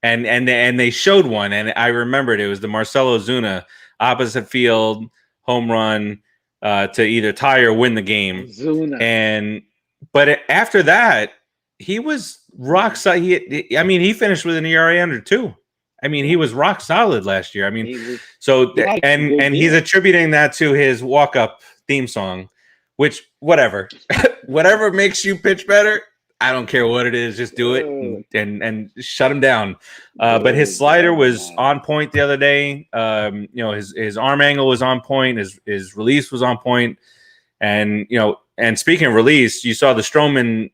And they showed one, and I remembered it was the Marcell Ozuna opposite field home run to either tie or win the game. But after that, he was rock solid. He finished with an ERA under 2. I mean, he was rock solid last year. I mean, he's attributing that to his walk-up theme song, which whatever makes you pitch better. I don't care what it is, just do it and shut him down. But his slider was on point the other day. His arm angle was on point. His release was on point. And and speaking of release, you saw the Stroman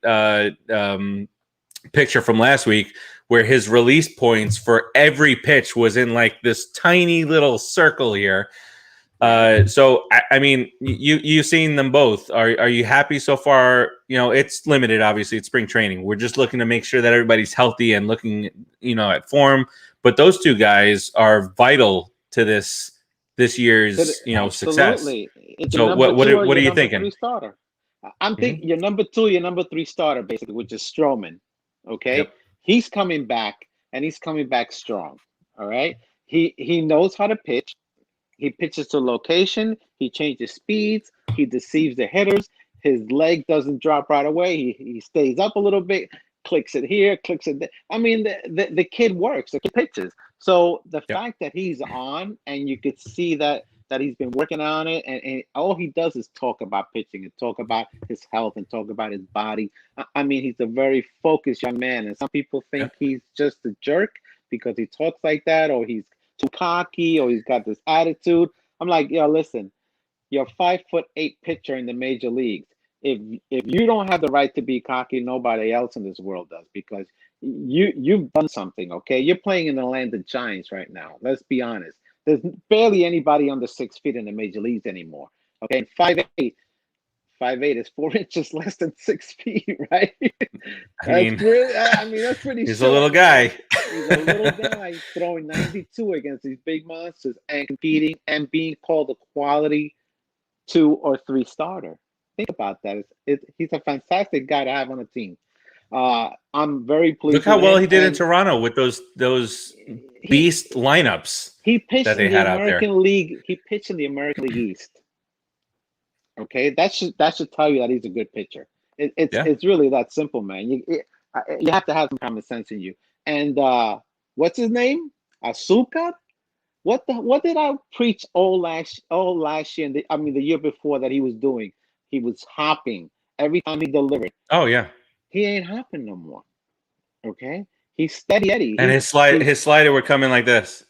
picture from last week where his release points for every pitch was in like this tiny little circle here. So I mean, you've seen them both. Are you happy so far? It's limited. Obviously, it's spring training. We're just looking to make sure that everybody's healthy and looking, at form. But those two guys are vital to this year's, success. So what are you thinking? Starter. I'm thinking your number 2, your number 3 starter, basically, which is Stroman. Okay, yep. He's coming back, and he's coming back strong. All right, he knows how to pitch. He pitches to location. He changes speeds. He deceives the hitters. his leg doesn't drop right away. He stays up a little bit, clicks it here, clicks it there. I mean, the kid works, the kid pitches. So the Yep. fact that he's on and you could see that he's been working on it, and all he does is talk about pitching and talk about his health and talk about his body. I mean, he's a very focused young man, and some people think he's just a jerk because he talks like that, or he's too cocky, or he's got this attitude. I'm like, yo, listen, you're a 5'8" pitcher in the major leagues. If you don't have the right to be cocky, nobody else in this world does, because you've done something. Okay, you're playing in the land of giants right now. Let's be honest. There's barely anybody under 6 feet in the major leagues anymore. Okay, and 5'8" is 4 inches less than 6 feet, right? I mean, that's pretty. He's short. a little guy. He's a little guy throwing 92 against these big monsters and competing and being called a quality 2 or 3 starter. Think about that. He's a fantastic guy to have on a team. I'm very pleased. Look how with well him, he did in and Toronto with those beast lineups he pitched that they in the had out there. American League. He pitched in the American League East. Okay, that should tell you that he's a good pitcher. It's really that simple, man. You have to have some common sense in you. And what's his name? Asuka? What did I preach all last year? And the year before that he was doing. He was hopping every time he delivered. Oh yeah, he ain't hopping no more. Okay, he's steady Eddie. And his slider would come in like this.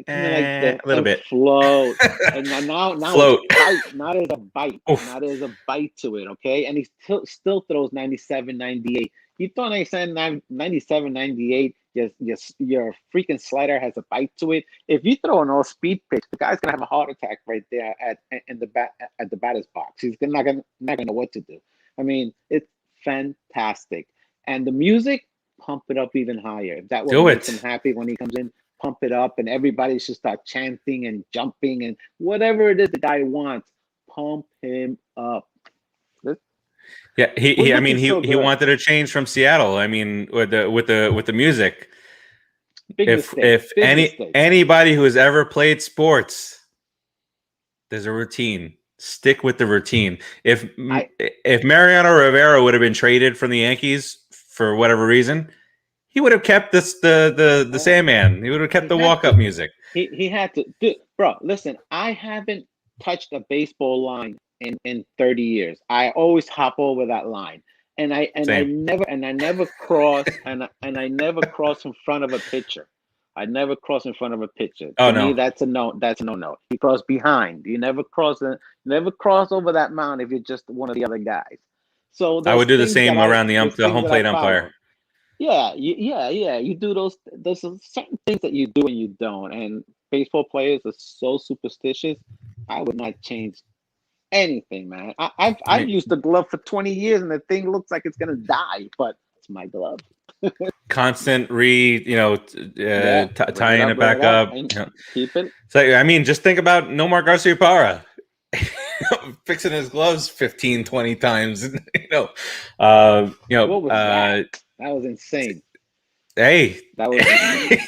A little bit. Float. And now Float. now there's a bite. Oof. Now there's a bite to it, okay? And he still throws 97, 98. You throw 97, 98, your freaking slider has a bite to it. If you throw an all-speed pitch, the guy's gonna have a heart attack right there at the batter's box. He's not gonna know what to do. I mean, it's fantastic. And the music, pump it up even higher. That will make him happy when he comes in. Pump it up, and everybody should start chanting and jumping and whatever it is the guy wants. Pump him up. Yeah, he wanted a change from Seattle. I mean, with the music. If anybody who has ever played sports, there's a routine. Stick with the routine. If Mariano Rivera would have been traded from the Yankees for whatever reason, he would have kept the Sandman. He would have kept the walk-up music. He had to. Bro, listen, I haven't touched a baseball line in 30 years. I always hop over that line. And I never cross in front of a pitcher. I never cross in front of a pitcher. To me, that's a no. You cross behind. You never cross over that mound if you're just one of the other guys. So I would do the same around the home plate umpire. Yeah. You do those are certain things that you do and you don't. And baseball players are so superstitious. I would not change anything, man. I've used the glove for 20 years and the thing looks like it's gonna die, but it's my glove. Constant tying it back up. Keep it. So I mean, just think about Nomar Garciaparra fixing his gloves 15, 20 times. What was that? That was insane. Hey, that was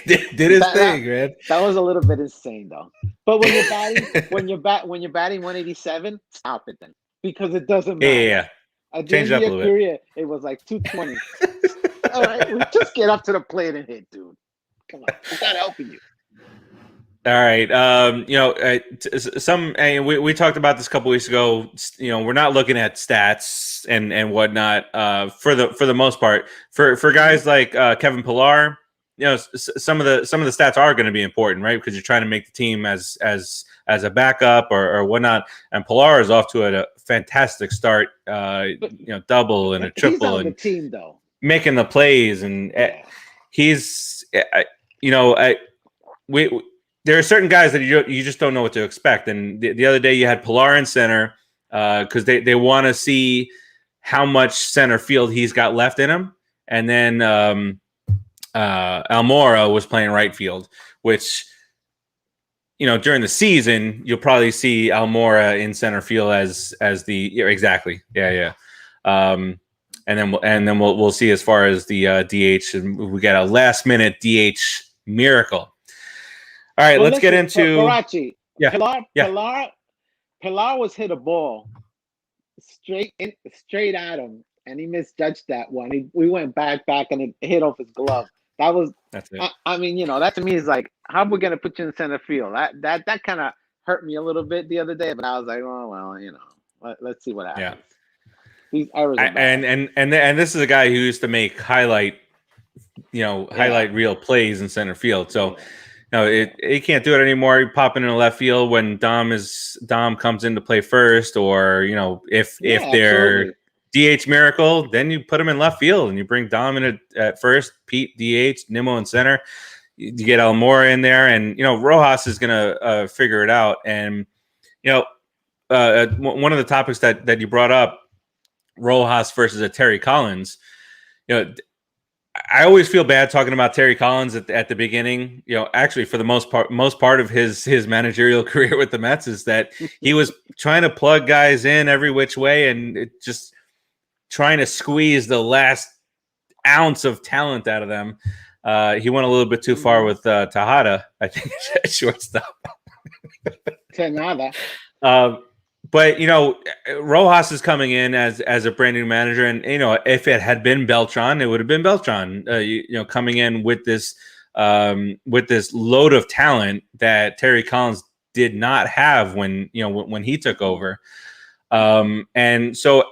did his thing, man. That was a little bit insane, though. But when you're batting 187, stop it then, because it doesn't matter. Yeah. At the end of your career, it was like 220. All right, just get up to the plate and hit, dude. Come on, it's not helping you. All right. We talked about this a couple weeks ago. We're not looking at stats and whatnot for the most part. For guys like Kevin Pillar, some of the stats are going to be important, right? Because you're trying to make the team as a backup or whatnot. And Pillar is off to a fantastic start. Double and a triple. He's on the team though, making the plays, and he's there are certain guys that you just don't know what to expect. And the other day you had Pillar in center because they want to see how much center field he's got left in him. And then Almora was playing right field, which, during the season, you'll probably see Almora in center field as exactly. Yeah. And then we'll see as far as the DH, and we got a last minute DH miracle. All right, let's get into Karachi. Yeah. Pillar was hit a ball straight at him, and he misjudged that one. We went back, and it hit off his glove. That was, That's it. I mean, that to me is like, how are we gonna put you in center field? That kind of hurt me a little bit the other day, but I was like, oh well, let's see what Yeah. happens. These errors are bad. And this is a guy who used to make highlight reel plays in center field. So he can't do it anymore. He pop in the left field when Dom comes in to play first, or if they're DH miracle, then you put him in left field and you bring Dom in at first, Pete DH, Nimmo in center. You get Almora in there, and Rojas is gonna figure it out. And one of the topics that you brought up, Rojas versus a Terry Collins. I always feel bad talking about Terry Collins at the beginning. Actually, for the most part of his managerial career with the Mets, is that he was trying to plug guys in every which way, and just trying to squeeze the last ounce of talent out of them. He went a little bit too far with Tejada, I think, at shortstop. Tejada. But Rojas is coming in as a brand new manager, and if it had been Beltran, it would have been Beltran. Coming in with this load of talent that Terry Collins did not have when he took over. And so,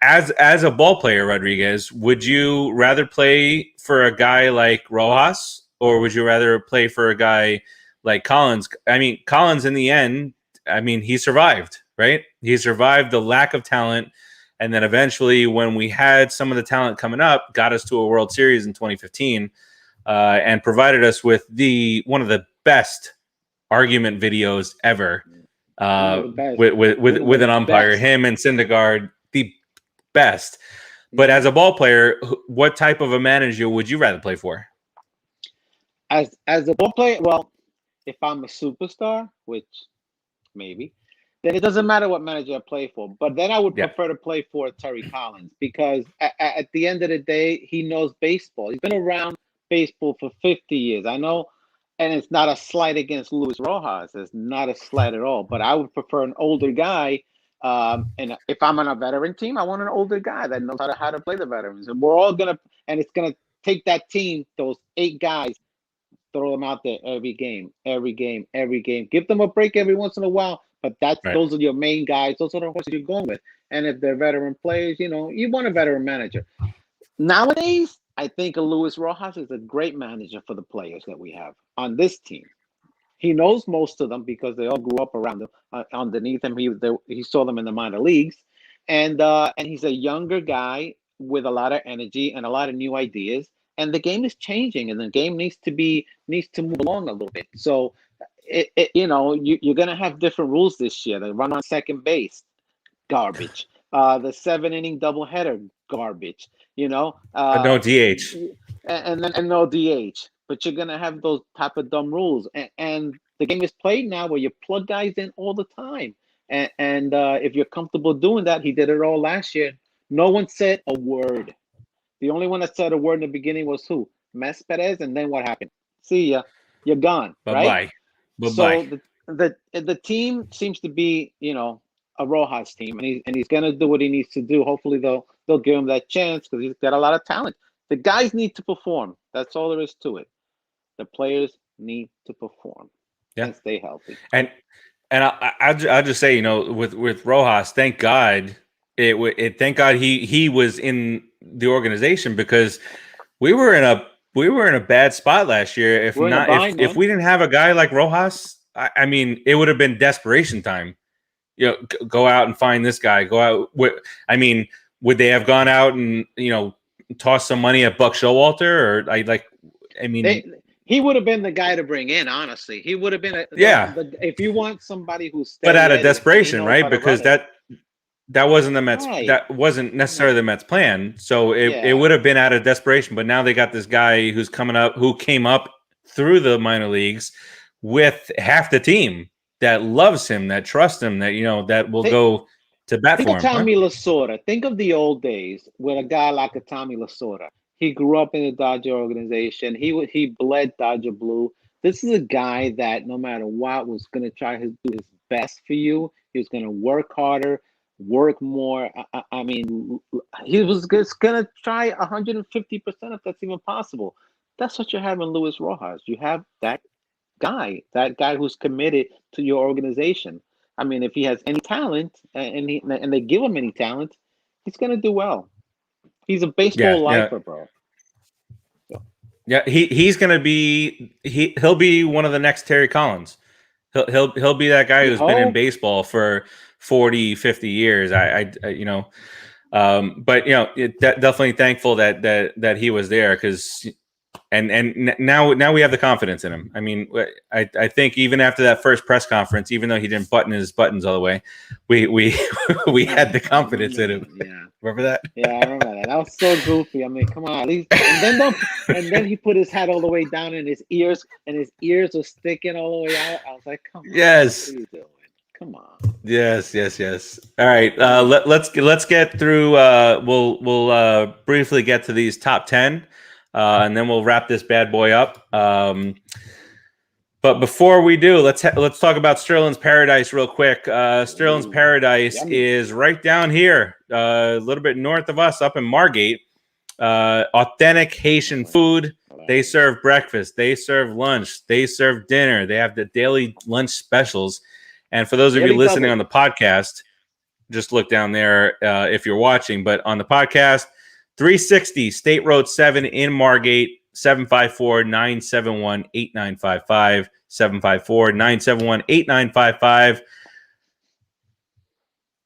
as a ball player, Rodriguez, would you rather play for a guy like Rojas, or would you rather play for a guy like Collins? I mean, Collins in the end, he survived. Right? He survived the lack of talent. And then eventually, when we had some of the talent coming up, got us to a World Series in 2015 and provided us with one of the best argument videos ever with an umpire, best. him and Syndergaard, the best. But as a ball player, what type of a manager would you rather play for? As a ball player, well, if I'm a superstar, which maybe, then it doesn't matter what manager I play for. But then I would prefer to play for Terry Collins, because at the end of the day, he knows baseball. He's been around baseball for 50 years. I know, and it's not a slight against Luis Rojas. It's not a slight at all. But I would prefer an older guy. And if I'm on a veteran team, I want an older guy that knows how to play the veterans. And it's gonna take that team, those 8 guys, throw them out there every game. Give them a break every once in a while. But those are your main guys. Those are the horses you're going with. And if they're veteran players, you want a veteran manager. Nowadays, I think Luis Rojas is a great manager for the players that we have on this team. He knows most of them because they all grew up around him, underneath him. He saw them in the minor leagues, and he's a younger guy with a lot of energy and a lot of new ideas. And the game is changing, and the game needs to move along a little bit. So, you're gonna have different rules this year. The run on second base, garbage. The 7-inning doubleheader, garbage. No DH, and no DH. But you're gonna have those type of dumb rules, and the game is played now where you plug guys in all the time. And if you're comfortable doing that, he did it all last year. No one said a word. The only one that said a word in the beginning was who? Mes Perez, and then what happened? See ya, you're gone. Bye-bye. Right? So the team seems to be, a Rojas team, and he's gonna do what he needs to do. Hopefully they'll give him that chance, because he's got a lot of talent. The guys need to perform. That's all there is to it. The players need to perform and stay healthy. And I'll just say, with Rojas, thank God thank God he was in the organization, because we were in a bad spot last year. If we didn't have a guy like Rojas, it would have been desperation time. Go out and find this guy. Go out. Would they have gone out and tossed some money at Buck Showalter, or he would have been the guy to bring in. Honestly, he would have been if you want somebody who's but out of desperation, right? Because that wasn't the Mets. Right. That wasn't necessarily the Mets' plan. So it would have been out of desperation. But now they got this guy who came up through the minor leagues with half the team that loves him, that trusts him, that will go to bat for him. Think of Tommy Lasorda. Think of the old days with a guy like a Tommy Lasorda. He grew up in the Dodger organization. He bled Dodger blue. This is a guy that no matter what was going to try to do his best for you. He was going to work harder. work more. I mean, he was just gonna try 150% if that's even possible. That's what you have in Luis Rojas. You have that guy who's committed to your organization. I mean, if he has any talent and they give him any talent, he's gonna do well. He's a baseball Yeah. lifer, bro. Yeah, he's gonna be he'll be one of the next Terry Collins. He'll be that guy You who's been in hope. baseball for 40, 50 years. But definitely thankful that he was there because and now we have the confidence in him. I mean, I think even after that first press conference, even though he didn't button his buttons all the way, we we had the confidence in him. Yeah. Remember that? Yeah, I remember that. That was so goofy. I mean, come on, at least. And then he put his hat all the way down in his ears, and his ears were sticking all the way out. I was like, come on, Yes. what are you doing? Come on. Yes. All right, let's get through. We'll briefly get to these top 10, and then we'll wrap this bad boy up. But before we do, let's talk about Sterling's Paradise real quick. Sterling's Paradise Yummy. is right down here, a little bit north of us, up in Margate. Authentic Haitian food. They serve breakfast. They serve lunch. They serve dinner. They have the daily lunch specials. And for those of you listening on the podcast, just look down there if you're watching. But on the podcast, 360 State Road 7 in Margate, 754-971-8955, 754-971-8955.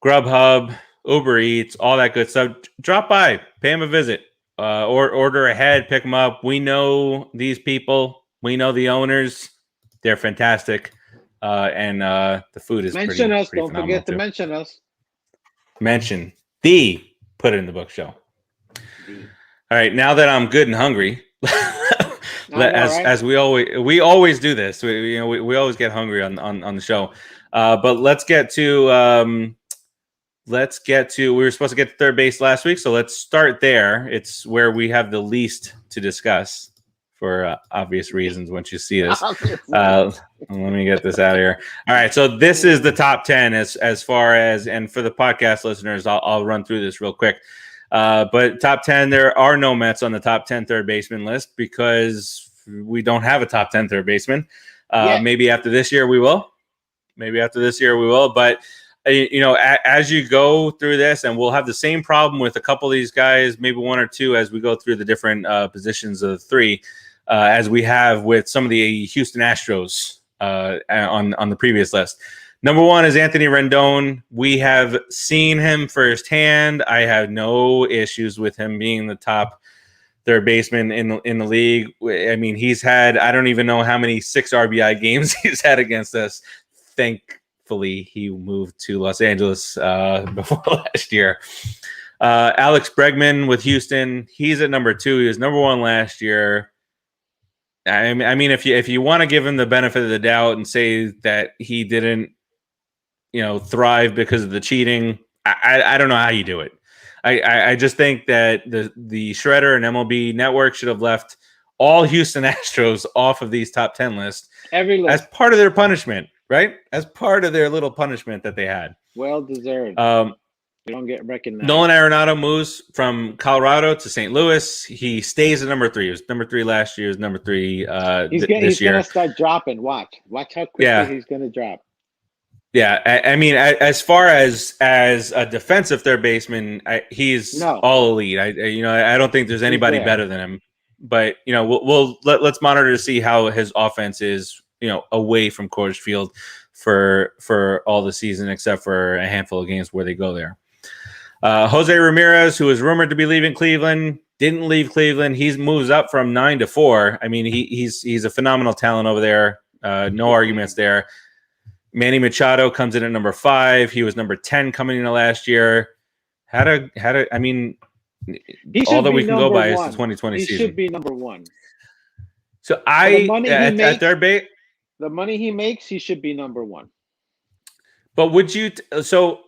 Grubhub, Uber Eats, all that good stuff. Drop by, pay them a visit, or order ahead, pick them up. We know these people. We know the owners. They're fantastic. And the food is mention us. pretty Don't forget to mention us. Mention the Put It in the Book show. All right, now that I'm good and hungry, as we always do this. We always get hungry on the show. But let's get to we were supposed to get to third base last week, so let's start there. It's where we have the least to discuss for obvious reasons once you see this. Let me get this out of here. All right, so this is the top 10 as far as, and for the podcast listeners, I'll run through this real quick. But top 10, there are no Mets on the top 10 third baseman list because we don't have a top 10 third baseman. Maybe after this year we will. But as you go through this, and we'll have the same problem with a couple of these guys, maybe one or two, as we go through the different positions of the three, as we have with some of the Houston Astros on the previous list. Number one is Anthony Rendon. We have seen him firsthand. I have no issues with him being the top third baseman in the league. I mean, he's had, I don't even know how many 6 RBI games he's had against us. Thankfully, he moved to Los Angeles before last year. Alex Bregman with Houston. He's at number 2. He was number 1 last year. I mean, if you want to give him the benefit of the doubt and say that he didn't, thrive because of the cheating, I don't know how you do it. I just think that the Shredder and MLB Network should have left all Houston Astros off of these top 10 lists as part of their punishment, right? As part of their little punishment that they had. Well deserved. You don't get recognized. Nolan Arenado moves from Colorado to St. Louis. He stays at number 3. He was number 3 last year. He was number 3 this year. He's going to start dropping. Watch how quickly he's going to drop. Yeah, I mean, as far as a defensive third baseman, he's all elite. I don't think there's anybody better than him. But let's monitor to see how his offense is, away from Coors Field for all the season, except for a handful of games where they go there. Jose Ramirez, who was rumored to be leaving Cleveland, didn't leave Cleveland. He moves up from 9 to 4. I mean, he's a phenomenal talent over there. No arguments there. Manny Machado comes in at number 5. He was number 10 coming into last year. I mean, all that we can go by is the 2020 season. He should be number 1. So at third base, the money he makes, he should be number 1. But would you? So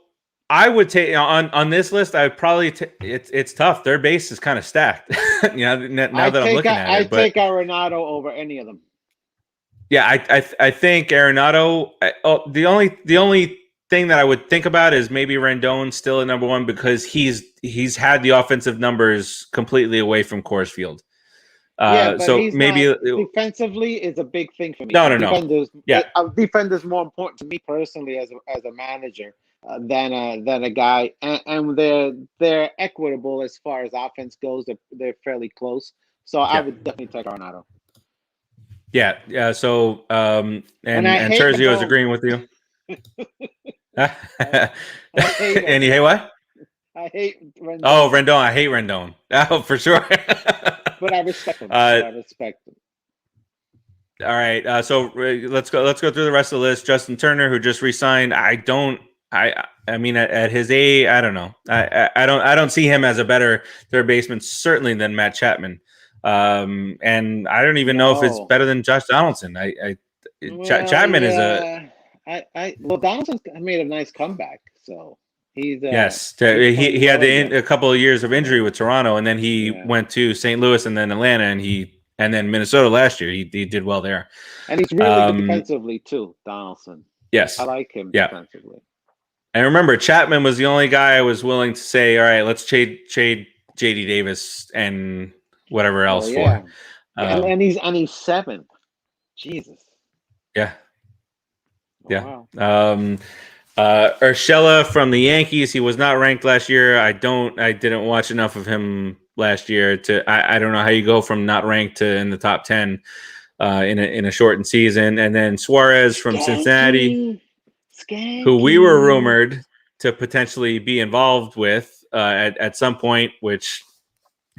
I would take on this list. I would probably it's tough. Third base is kind of stacked. Now that I'm looking at it, I take Arenado over any of them. Yeah, I think Arenado. The only thing that I would think about is maybe Rendon still at number one because he's had the offensive numbers completely away from Coors Field. Yeah, but So he's maybe not defensively is a big thing for me. no. Yeah, A defender's more important to me personally as a manager than a guy, and they're equitable as far as offense goes. They're fairly close, so I yeah, would definitely take Arenado. yeah. So And I and hate Terzio is Rendon. agreeing with you. I hate him. And you hate what? I hate Rendon. Oh, Rendon. I hate Rendon. Oh, for sure. But I respect him. All right. So let's go. Let's go through the rest of the list. Justin Turner, who just re-signed. I mean, at his age, I don't know. I don't see him as a better third baseman, certainly than Matt Chapman. And I don't even know if it's better than Josh Donaldson. Chapman is a Donaldson made a nice comeback, so he's yes. he's He had a couple of years of injury Yeah. with Toronto, and then he went to St. Louis and then Atlanta, and then Minnesota last year. He did well there, and he's really good defensively too. Donaldson, yes, I like him defensively. And remember, Chapman was the only guy I was willing to say, all right, let's trade JD Davis and whatever else for. And he's seventh. Jesus. Yeah. Oh, yeah. Wow. Urshela from the Yankees. He was not ranked last year. I didn't watch enough of him last year I don't know how you go from not ranked to in the top 10 in a shortened season. And then Suarez from Cincinnati, who we were rumored to potentially be involved with at some point, which,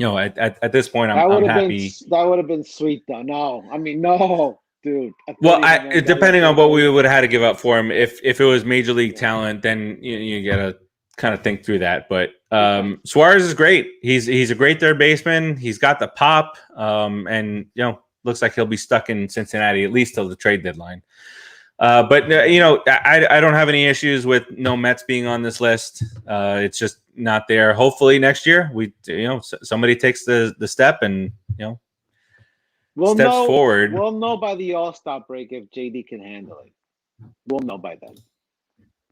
at this point, I'm happy. That would have been sweet, though. No, I mean, no, dude. Well, depending on what we would have had to give up for him, if it was major league talent, then you gotta kind of think through that. But Suarez is great. He's a great third baseman. He's got the pop, and looks like he'll be stuck in Cincinnati at least till the trade deadline. But I don't have any issues with no Mets being on this list. It's just not there. Hopefully next year somebody takes the step and steps forward. We'll know by the All-Star break if JD can handle it. We'll know by then.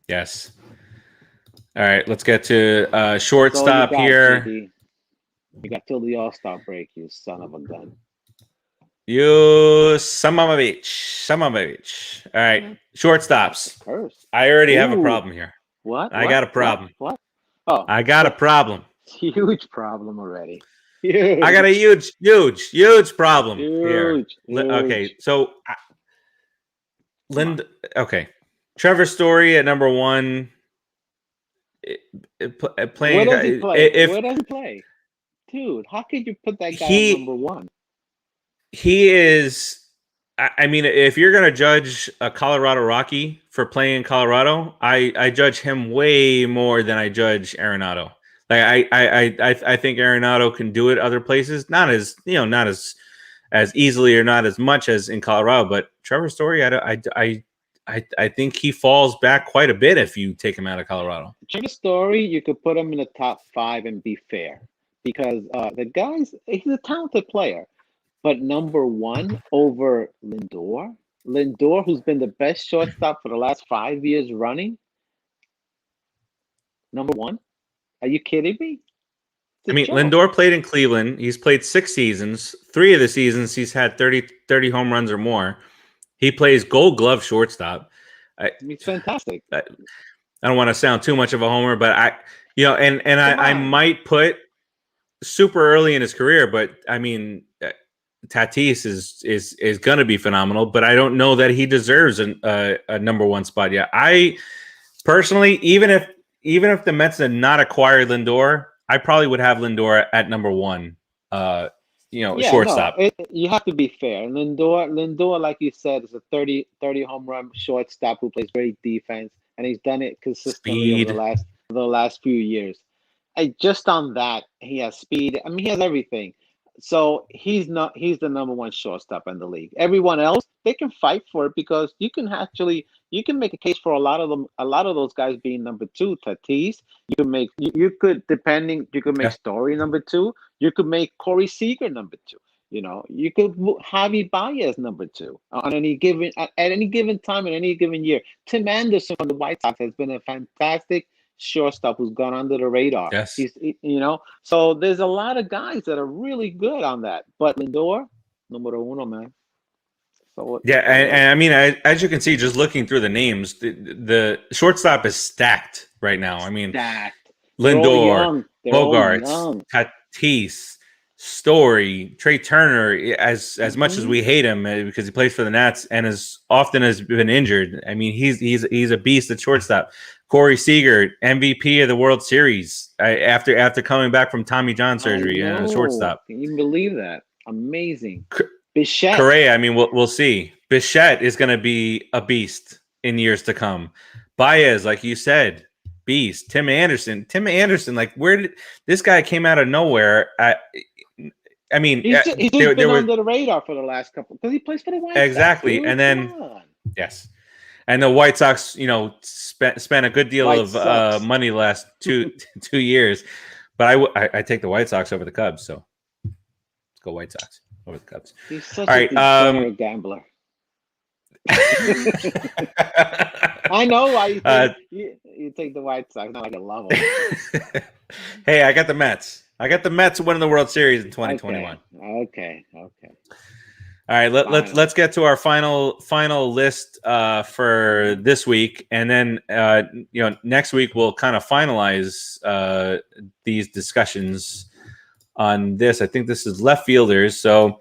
Yes. All right, let's get to shortstop here. JD. You got till the All-Star break, you son of a gun. You son of a bitch. All right, shortstops. I already have a problem here. What? I got a problem. What? Oh, I got a problem. Huge problem already. Huge. I got a huge problem here. Okay, so Okay, Trevor Story at number one. Playing. Where does he play? Where does he play? Dude, how could you put that guy at number one? He is. I mean, if you're going to judge a Colorado Rocky for playing in Colorado, I judge him way more than I judge Arenado. Like I think Arenado can do it other places, not as easily or not as much as in Colorado. But Trevor Story, I think he falls back quite a bit if you take him out of Colorado. Trevor Story, you could put him in the top 5 and be fair because he's a talented player. But number one over Lindor, who's been the best shortstop for the last 5 years running. Number one? Are you kidding me? I mean, Lindor played in Cleveland. He's played 6 seasons. 3 of the seasons, he's had 30 home runs or more. He plays Gold Glove shortstop. He's fantastic. I don't want to sound too much of a homer, but I might put super early in his career, but I mean, Tatis is going to be phenomenal, but I don't know that he deserves a number one spot yet. I personally, even if the Mets had not acquired Lindor, I probably would have Lindor at number one. Shortstop. No, you have to be fair. Lindor, like you said, is a 30 home run shortstop who plays great defense, and he's done it consistently over the last few years. Just on that, he has speed. I mean, he has everything. So he's the number one shortstop in the league. Everyone else, they can fight for it because you can make a case for a lot of those guys being number two. Tatis, you could make Story number two. You could make Corey Seager number two. You could Javi Baez number 2 on any given at any given time in any given year. Tim Anderson from the White Sox has been a fantastic shortstop who's gone under the radar. Yes. So there's a lot of guys that are really good on that. But Lindor, numero uno, man. Yeah, and I mean, as you can see, just looking through the names, the shortstop is stacked right now. I mean, stacked. Lindor, They're all Bogarts, young. Tatis, Story, Trey Turner. As much as we hate him because he plays for the Nats and as often has been injured, I mean, he's a beast at shortstop. Corey Seager, MVP of the World Series after coming back from Tommy John surgery, shortstop. Can you believe that? Amazing. Bichette. Correa, I mean, we'll see. Bichette is going to be a beast in years to come. Baez, like you said, beast. Tim Anderson, like where did this guy came out of nowhere? I mean, he's been under the radar for the last couple because he plays for the White Sox. Exactly, and then yes, and the White Sox, spent a good deal of money the last 2 years, but I take the White Sox over the Cubs, so let's go White Sox over the Cubs. He's such a degenerate gambler. I know why you take the White Sox. Not like I love them. Hey, I got the Mets. I got the Mets winning the World Series in 2021. Okay. All right, let's get to our final list for this week, and then next week we'll kind of finalize these discussions on this. I think this is left fielders, so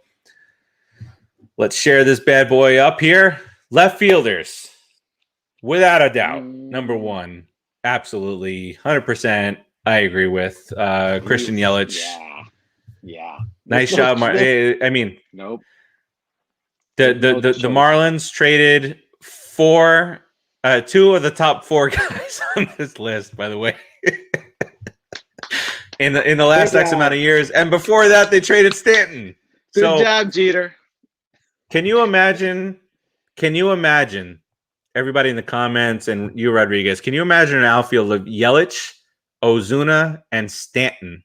let's share this bad boy up here. Left fielders, without a doubt, number 1, absolutely, 100%. I agree with Christian Yelich. Yeah. Nice job, I mean, nope. The Marlins traded 2 of the top 4 guys on this list, by the way, in the last X amount of years, and before that they traded Stanton. Good job, Jeter. Can you imagine, everybody in the comments and you, Rodriguez, can you imagine an outfield of Yelich, Ozuna, and Stanton?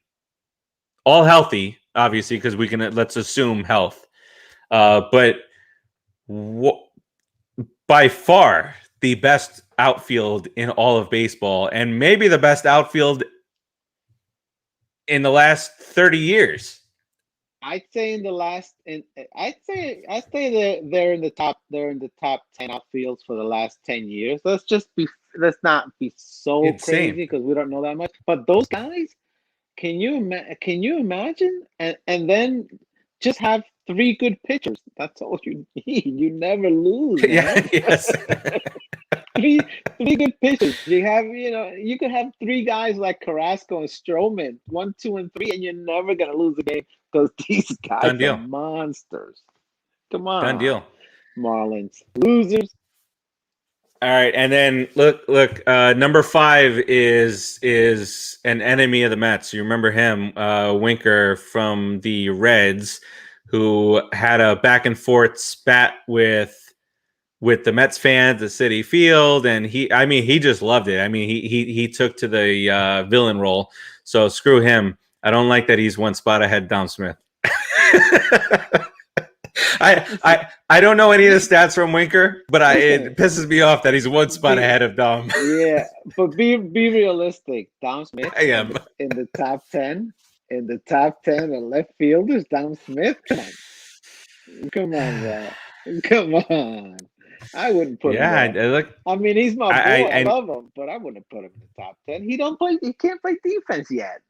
All healthy, obviously, because let's assume health. But by far the best outfield in all of baseball, and maybe the best outfield in the last 30 years. I'd say I'd say they're in the top 10 outfields for the last 10 years. Let's not be so insane. Crazy because we don't know that much. But those guys, can you imagine? And then just have 3 good pitchers. That's all you need. You never lose. Yeah, yes. three good pitchers. You could have 3 guys like Carrasco and Stroman, 1, 2, and 3, and you're never gonna lose a game because these guys are monsters. Come on, done deal. Marlins losers. All right, and then look. Number 5 is an enemy of the Mets. You remember him, Winker from the Reds, who had a back and forth spat with the Mets fans at Citi Field, and he just loved it. I mean, he took to the villain role. So screw him. I don't like that he's 1 spot ahead of Dom Smith. I don't know any of the stats from Winker, but it pisses me off that he's 1 spot ahead of Dom. Yeah, but be realistic. Dom Smith I am in the top 10. In the top 10 of left fielders, Dom Smith. Come on, bro. Come on. I wouldn't put him there. I mean, he's my boy. I love him, but I wouldn't put him in the top 10. He can't play defense yet.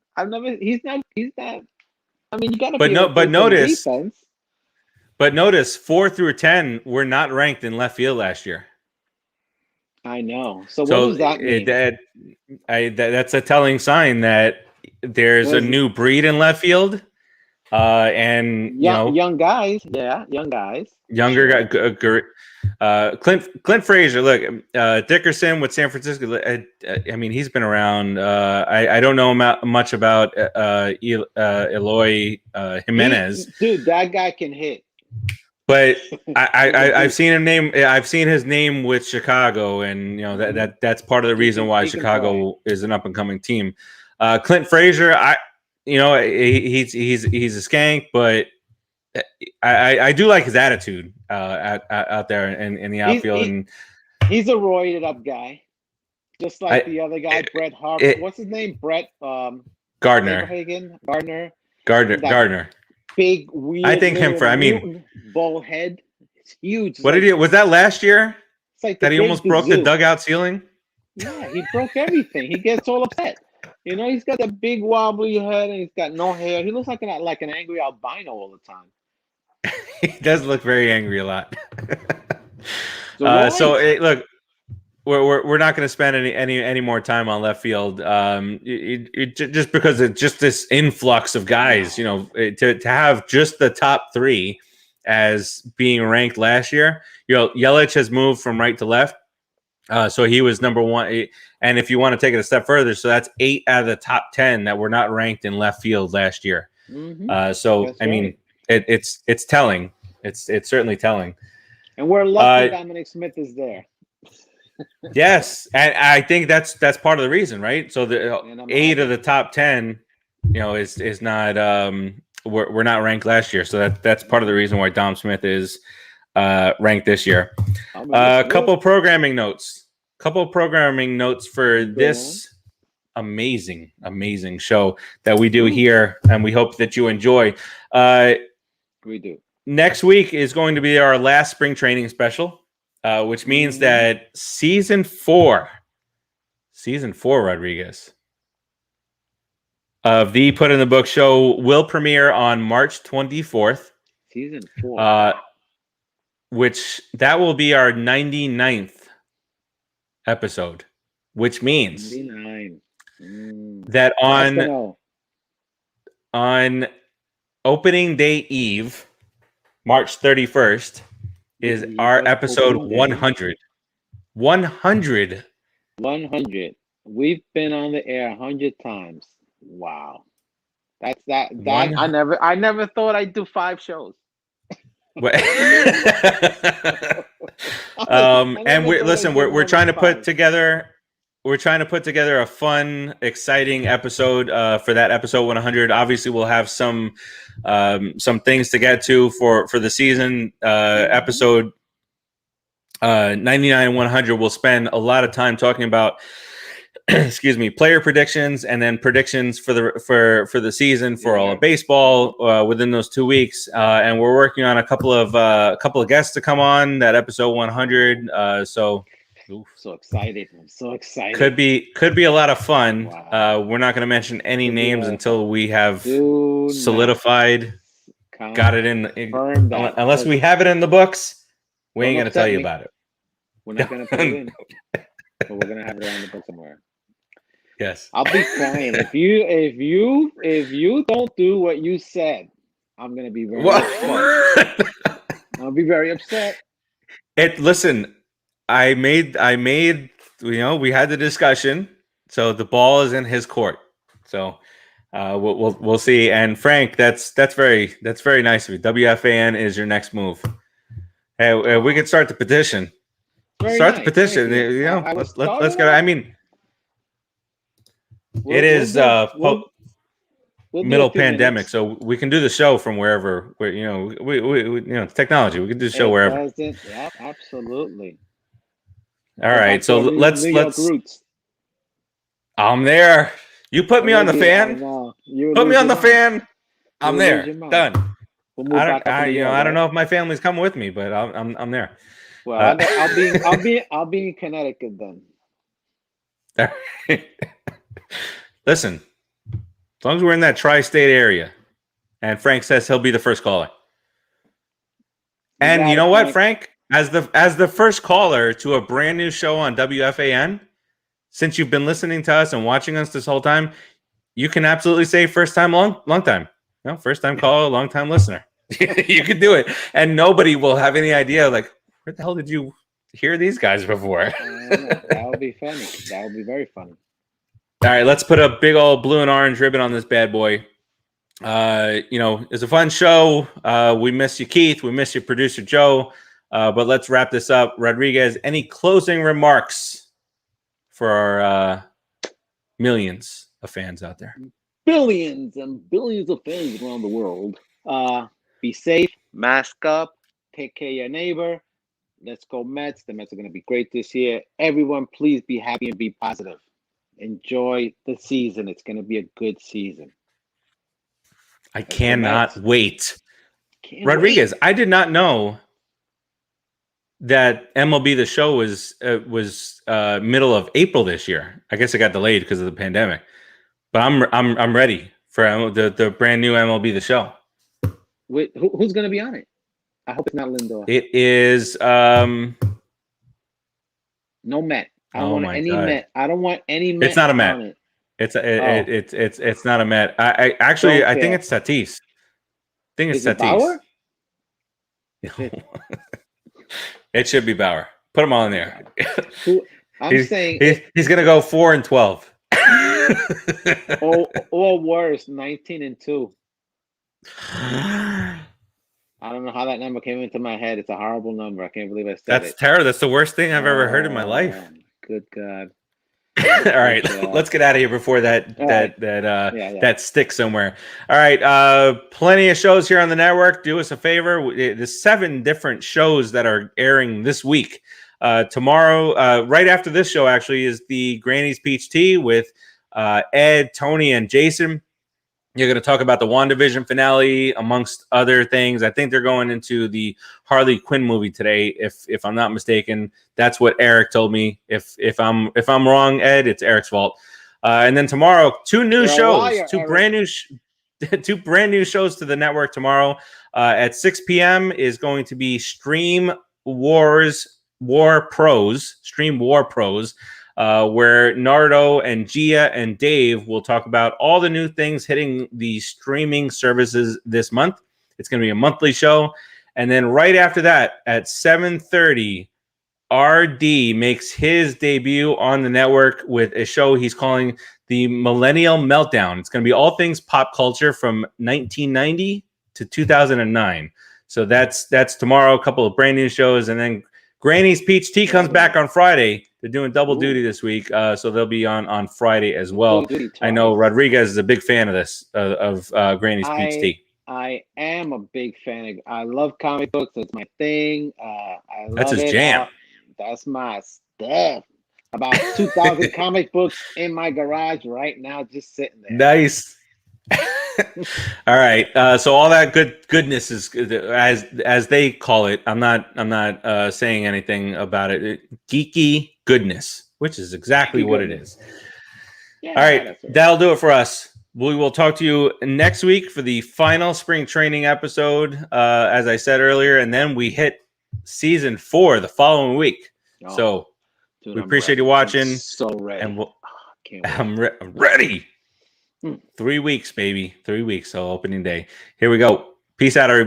He's not. I mean, you got to but notice defense. But notice 4 through 10 were not ranked in left field last year. I know. So what does that mean? That's a telling sign that there's a new breed in left field. And young guys. Yeah, young guys. Younger guy. Clint Frazier. Look, Dickerson with San Francisco. I mean, he's been around. I don't know much about Eloy Jimenez. Dude, that guy can hit. But I've seen him name. I've seen his name with Chicago, and that's part of the reason why Chicago is an up and coming team. Clint Frazier, he's a skank, but I do like his attitude out there in the outfield. He's a roided up guy, just like the other guy, Brett Harper. What's his name? Brett Gardner. Gardner. Big, weird. I think him for. I mean, bald head. It's huge. What did he? Was that last year? It's like that he almost broke the dugout ceiling. Yeah, he broke everything. He gets all upset. You know, he's got a big wobbly head and he's got no hair. He looks like an angry albino all the time. He does look very angry a lot. So look, we're not going to spend any more time on left field. Just because it's just this influx of guys. You know, to have just the top three as being ranked last year. You know, Yelich has moved from right to left. So he was number one. And if you want to take it a step further, so that's 8 out of the top 10 that were not ranked in left field last year. Mm-hmm. That's right. Mean, it's telling. It's certainly telling. And we're lucky Dominic Smith is there. Yes, and I think that's part of the reason, right? So the 8 of the top 10, you know, is not we're not ranked last year. So that's part of the reason why Dom Smith is ranked this year. A couple of programming notes for this amazing show that we do here, and we hope that you enjoy. We do. Next week is going to be our last spring training special, which means that season 4, Rodriguez, of the Put in the Book show will premiere on March 24th. Season 4. Which that will be our 99th episode, which means 99. That on opening day eve, March 31st, is our episode 100. 100. 100. We've been on the air 100 times. Wow. That's that. I never thought I'd do 5 shows. And we're trying to put together a fun, exciting episode for that episode 100. Obviously, we'll have some things to get to for the season. Episode 99 and 100, we'll spend a lot of time talking about player predictions, and then predictions for the season for all of baseball within those 2 weeks. And we're working on a couple of guests to come on that episode 100. So excited! I'm so excited. Could be a lot of fun. Wow. We're not going to mention any names until we have solidified, got it in. Unless we have it in the books, we ain't going to tell you about it. We're not going to put it in, but we're going to have it around the book somewhere. Yes, I'll be crying if you don't do what you said. I'm gonna be very upset. I'll be very upset. Listen, I made. You know, we had the discussion, so the ball is in his court. So we'll see. And Frank, that's very nice of you. WFAN is your next move. Hey, we could start the petition. The petition. You know, let's go. I mean. It is middle pandemic, minutes. So we can do the show from wherever. We it's technology. We can do the show wherever. Yeah, absolutely. All right, so let's. I'm there. You put me on the fan. Put me on the fan. I'm there. Done. I don't know if my family's coming with me, but I'm there. Well, I'll be in Connecticut then. Listen, as long as we're in that tri-state area, and Frank says he'll be the first caller. And you know what, Frank? As the first caller to a brand new show on WFAN, since you've been listening to us and watching us this whole time, you can absolutely say first time, long time. No, first time caller, long time listener. You can do it, and nobody will have any idea. Like, where the hell did you hear these guys before? That would be funny. That would be very funny. All right, let's put a big old blue and orange ribbon on this bad boy. It's a fun show. We miss you, Keith. We miss you, producer Joe. But let's wrap this up. Rodriguez, any closing remarks for our millions of fans out there? Billions and billions of fans around the world. Be safe, mask up, take care of your neighbor. Let's go Mets. The Mets are going to be great this year. Everyone, please be happy and be positive. Enjoy the season. It's going to be a good season. I cannot wait. Can't Rodriguez, wait. I did not know that MLB The Show was middle of April this year. I guess it got delayed because of the pandemic. But I'm ready for the brand new MLB The Show. Wait, who's going to be on it? I hope it's not Lindor. It is no Met. I don't Oh want my any God. Met. I don't want any Met. It's not a Met. on it. It's not a Met. I actually Don't I think care. it's Tatis. I think it's Is it Tatis. Bauer? It should be Bauer. Put him on there. He's gonna go 4-12. or worse, 19-2. I don't know how that number came into my head. It's a horrible number. I can't believe I said That's it. terrible. That's the worst thing I've ever heard in my life. Good God. All right, let's get out of here before that sticks somewhere. All right, plenty of shows here on the network. Do us a favor. There's 7 different shows that are airing this week. Tomorrow, right after this show, actually, is the Granny's Peach Tea with Ed, Tony, and Jason. You're going to talk about the WandaVision finale, amongst other things. I think they're going into the Harley Quinn movie today, if I'm not mistaken. That's what Eric told me. If I'm wrong, Ed, it's Eric's fault. And then tomorrow, 2 new You're shows, a liar, two Eric. brand new shows to the network tomorrow. At 6 p.m. is going to be Stream War Pros, where Nardo and Gia and Dave will talk about all the new things hitting the streaming services this month. It's going to be a monthly show. And then right after that, at 7:30, RD makes his debut on the network with a show he's calling the Millennial Meltdown. It's going to be all things pop culture from 1990 to 2009. So that's tomorrow, a couple of brand new shows. And then Granny's Peach Tea comes back on Friday. They're doing double duty this week, so they'll be on Friday as well. I know Rodriguez is a big fan of this, of Granny's Peach Tea. I am a big fan. I love comic books. It's my thing. That's his jam. That's my stuff. About 2,000 comic books in my garage right now, just sitting there. Nice. All right. So all that goodness is, as they call it. I'm not saying anything about it. Geeky goodness, which is exactly what it is. Yeah, all right. That'll do it for us. We will talk to you next week for the final spring training episode, as I said earlier, and then we hit season 4 the following week. So we appreciate you watching. I'm so ready. And I'm ready. 3 weeks, baby. 3 weeks. So opening day. Here we go. Peace out, everybody.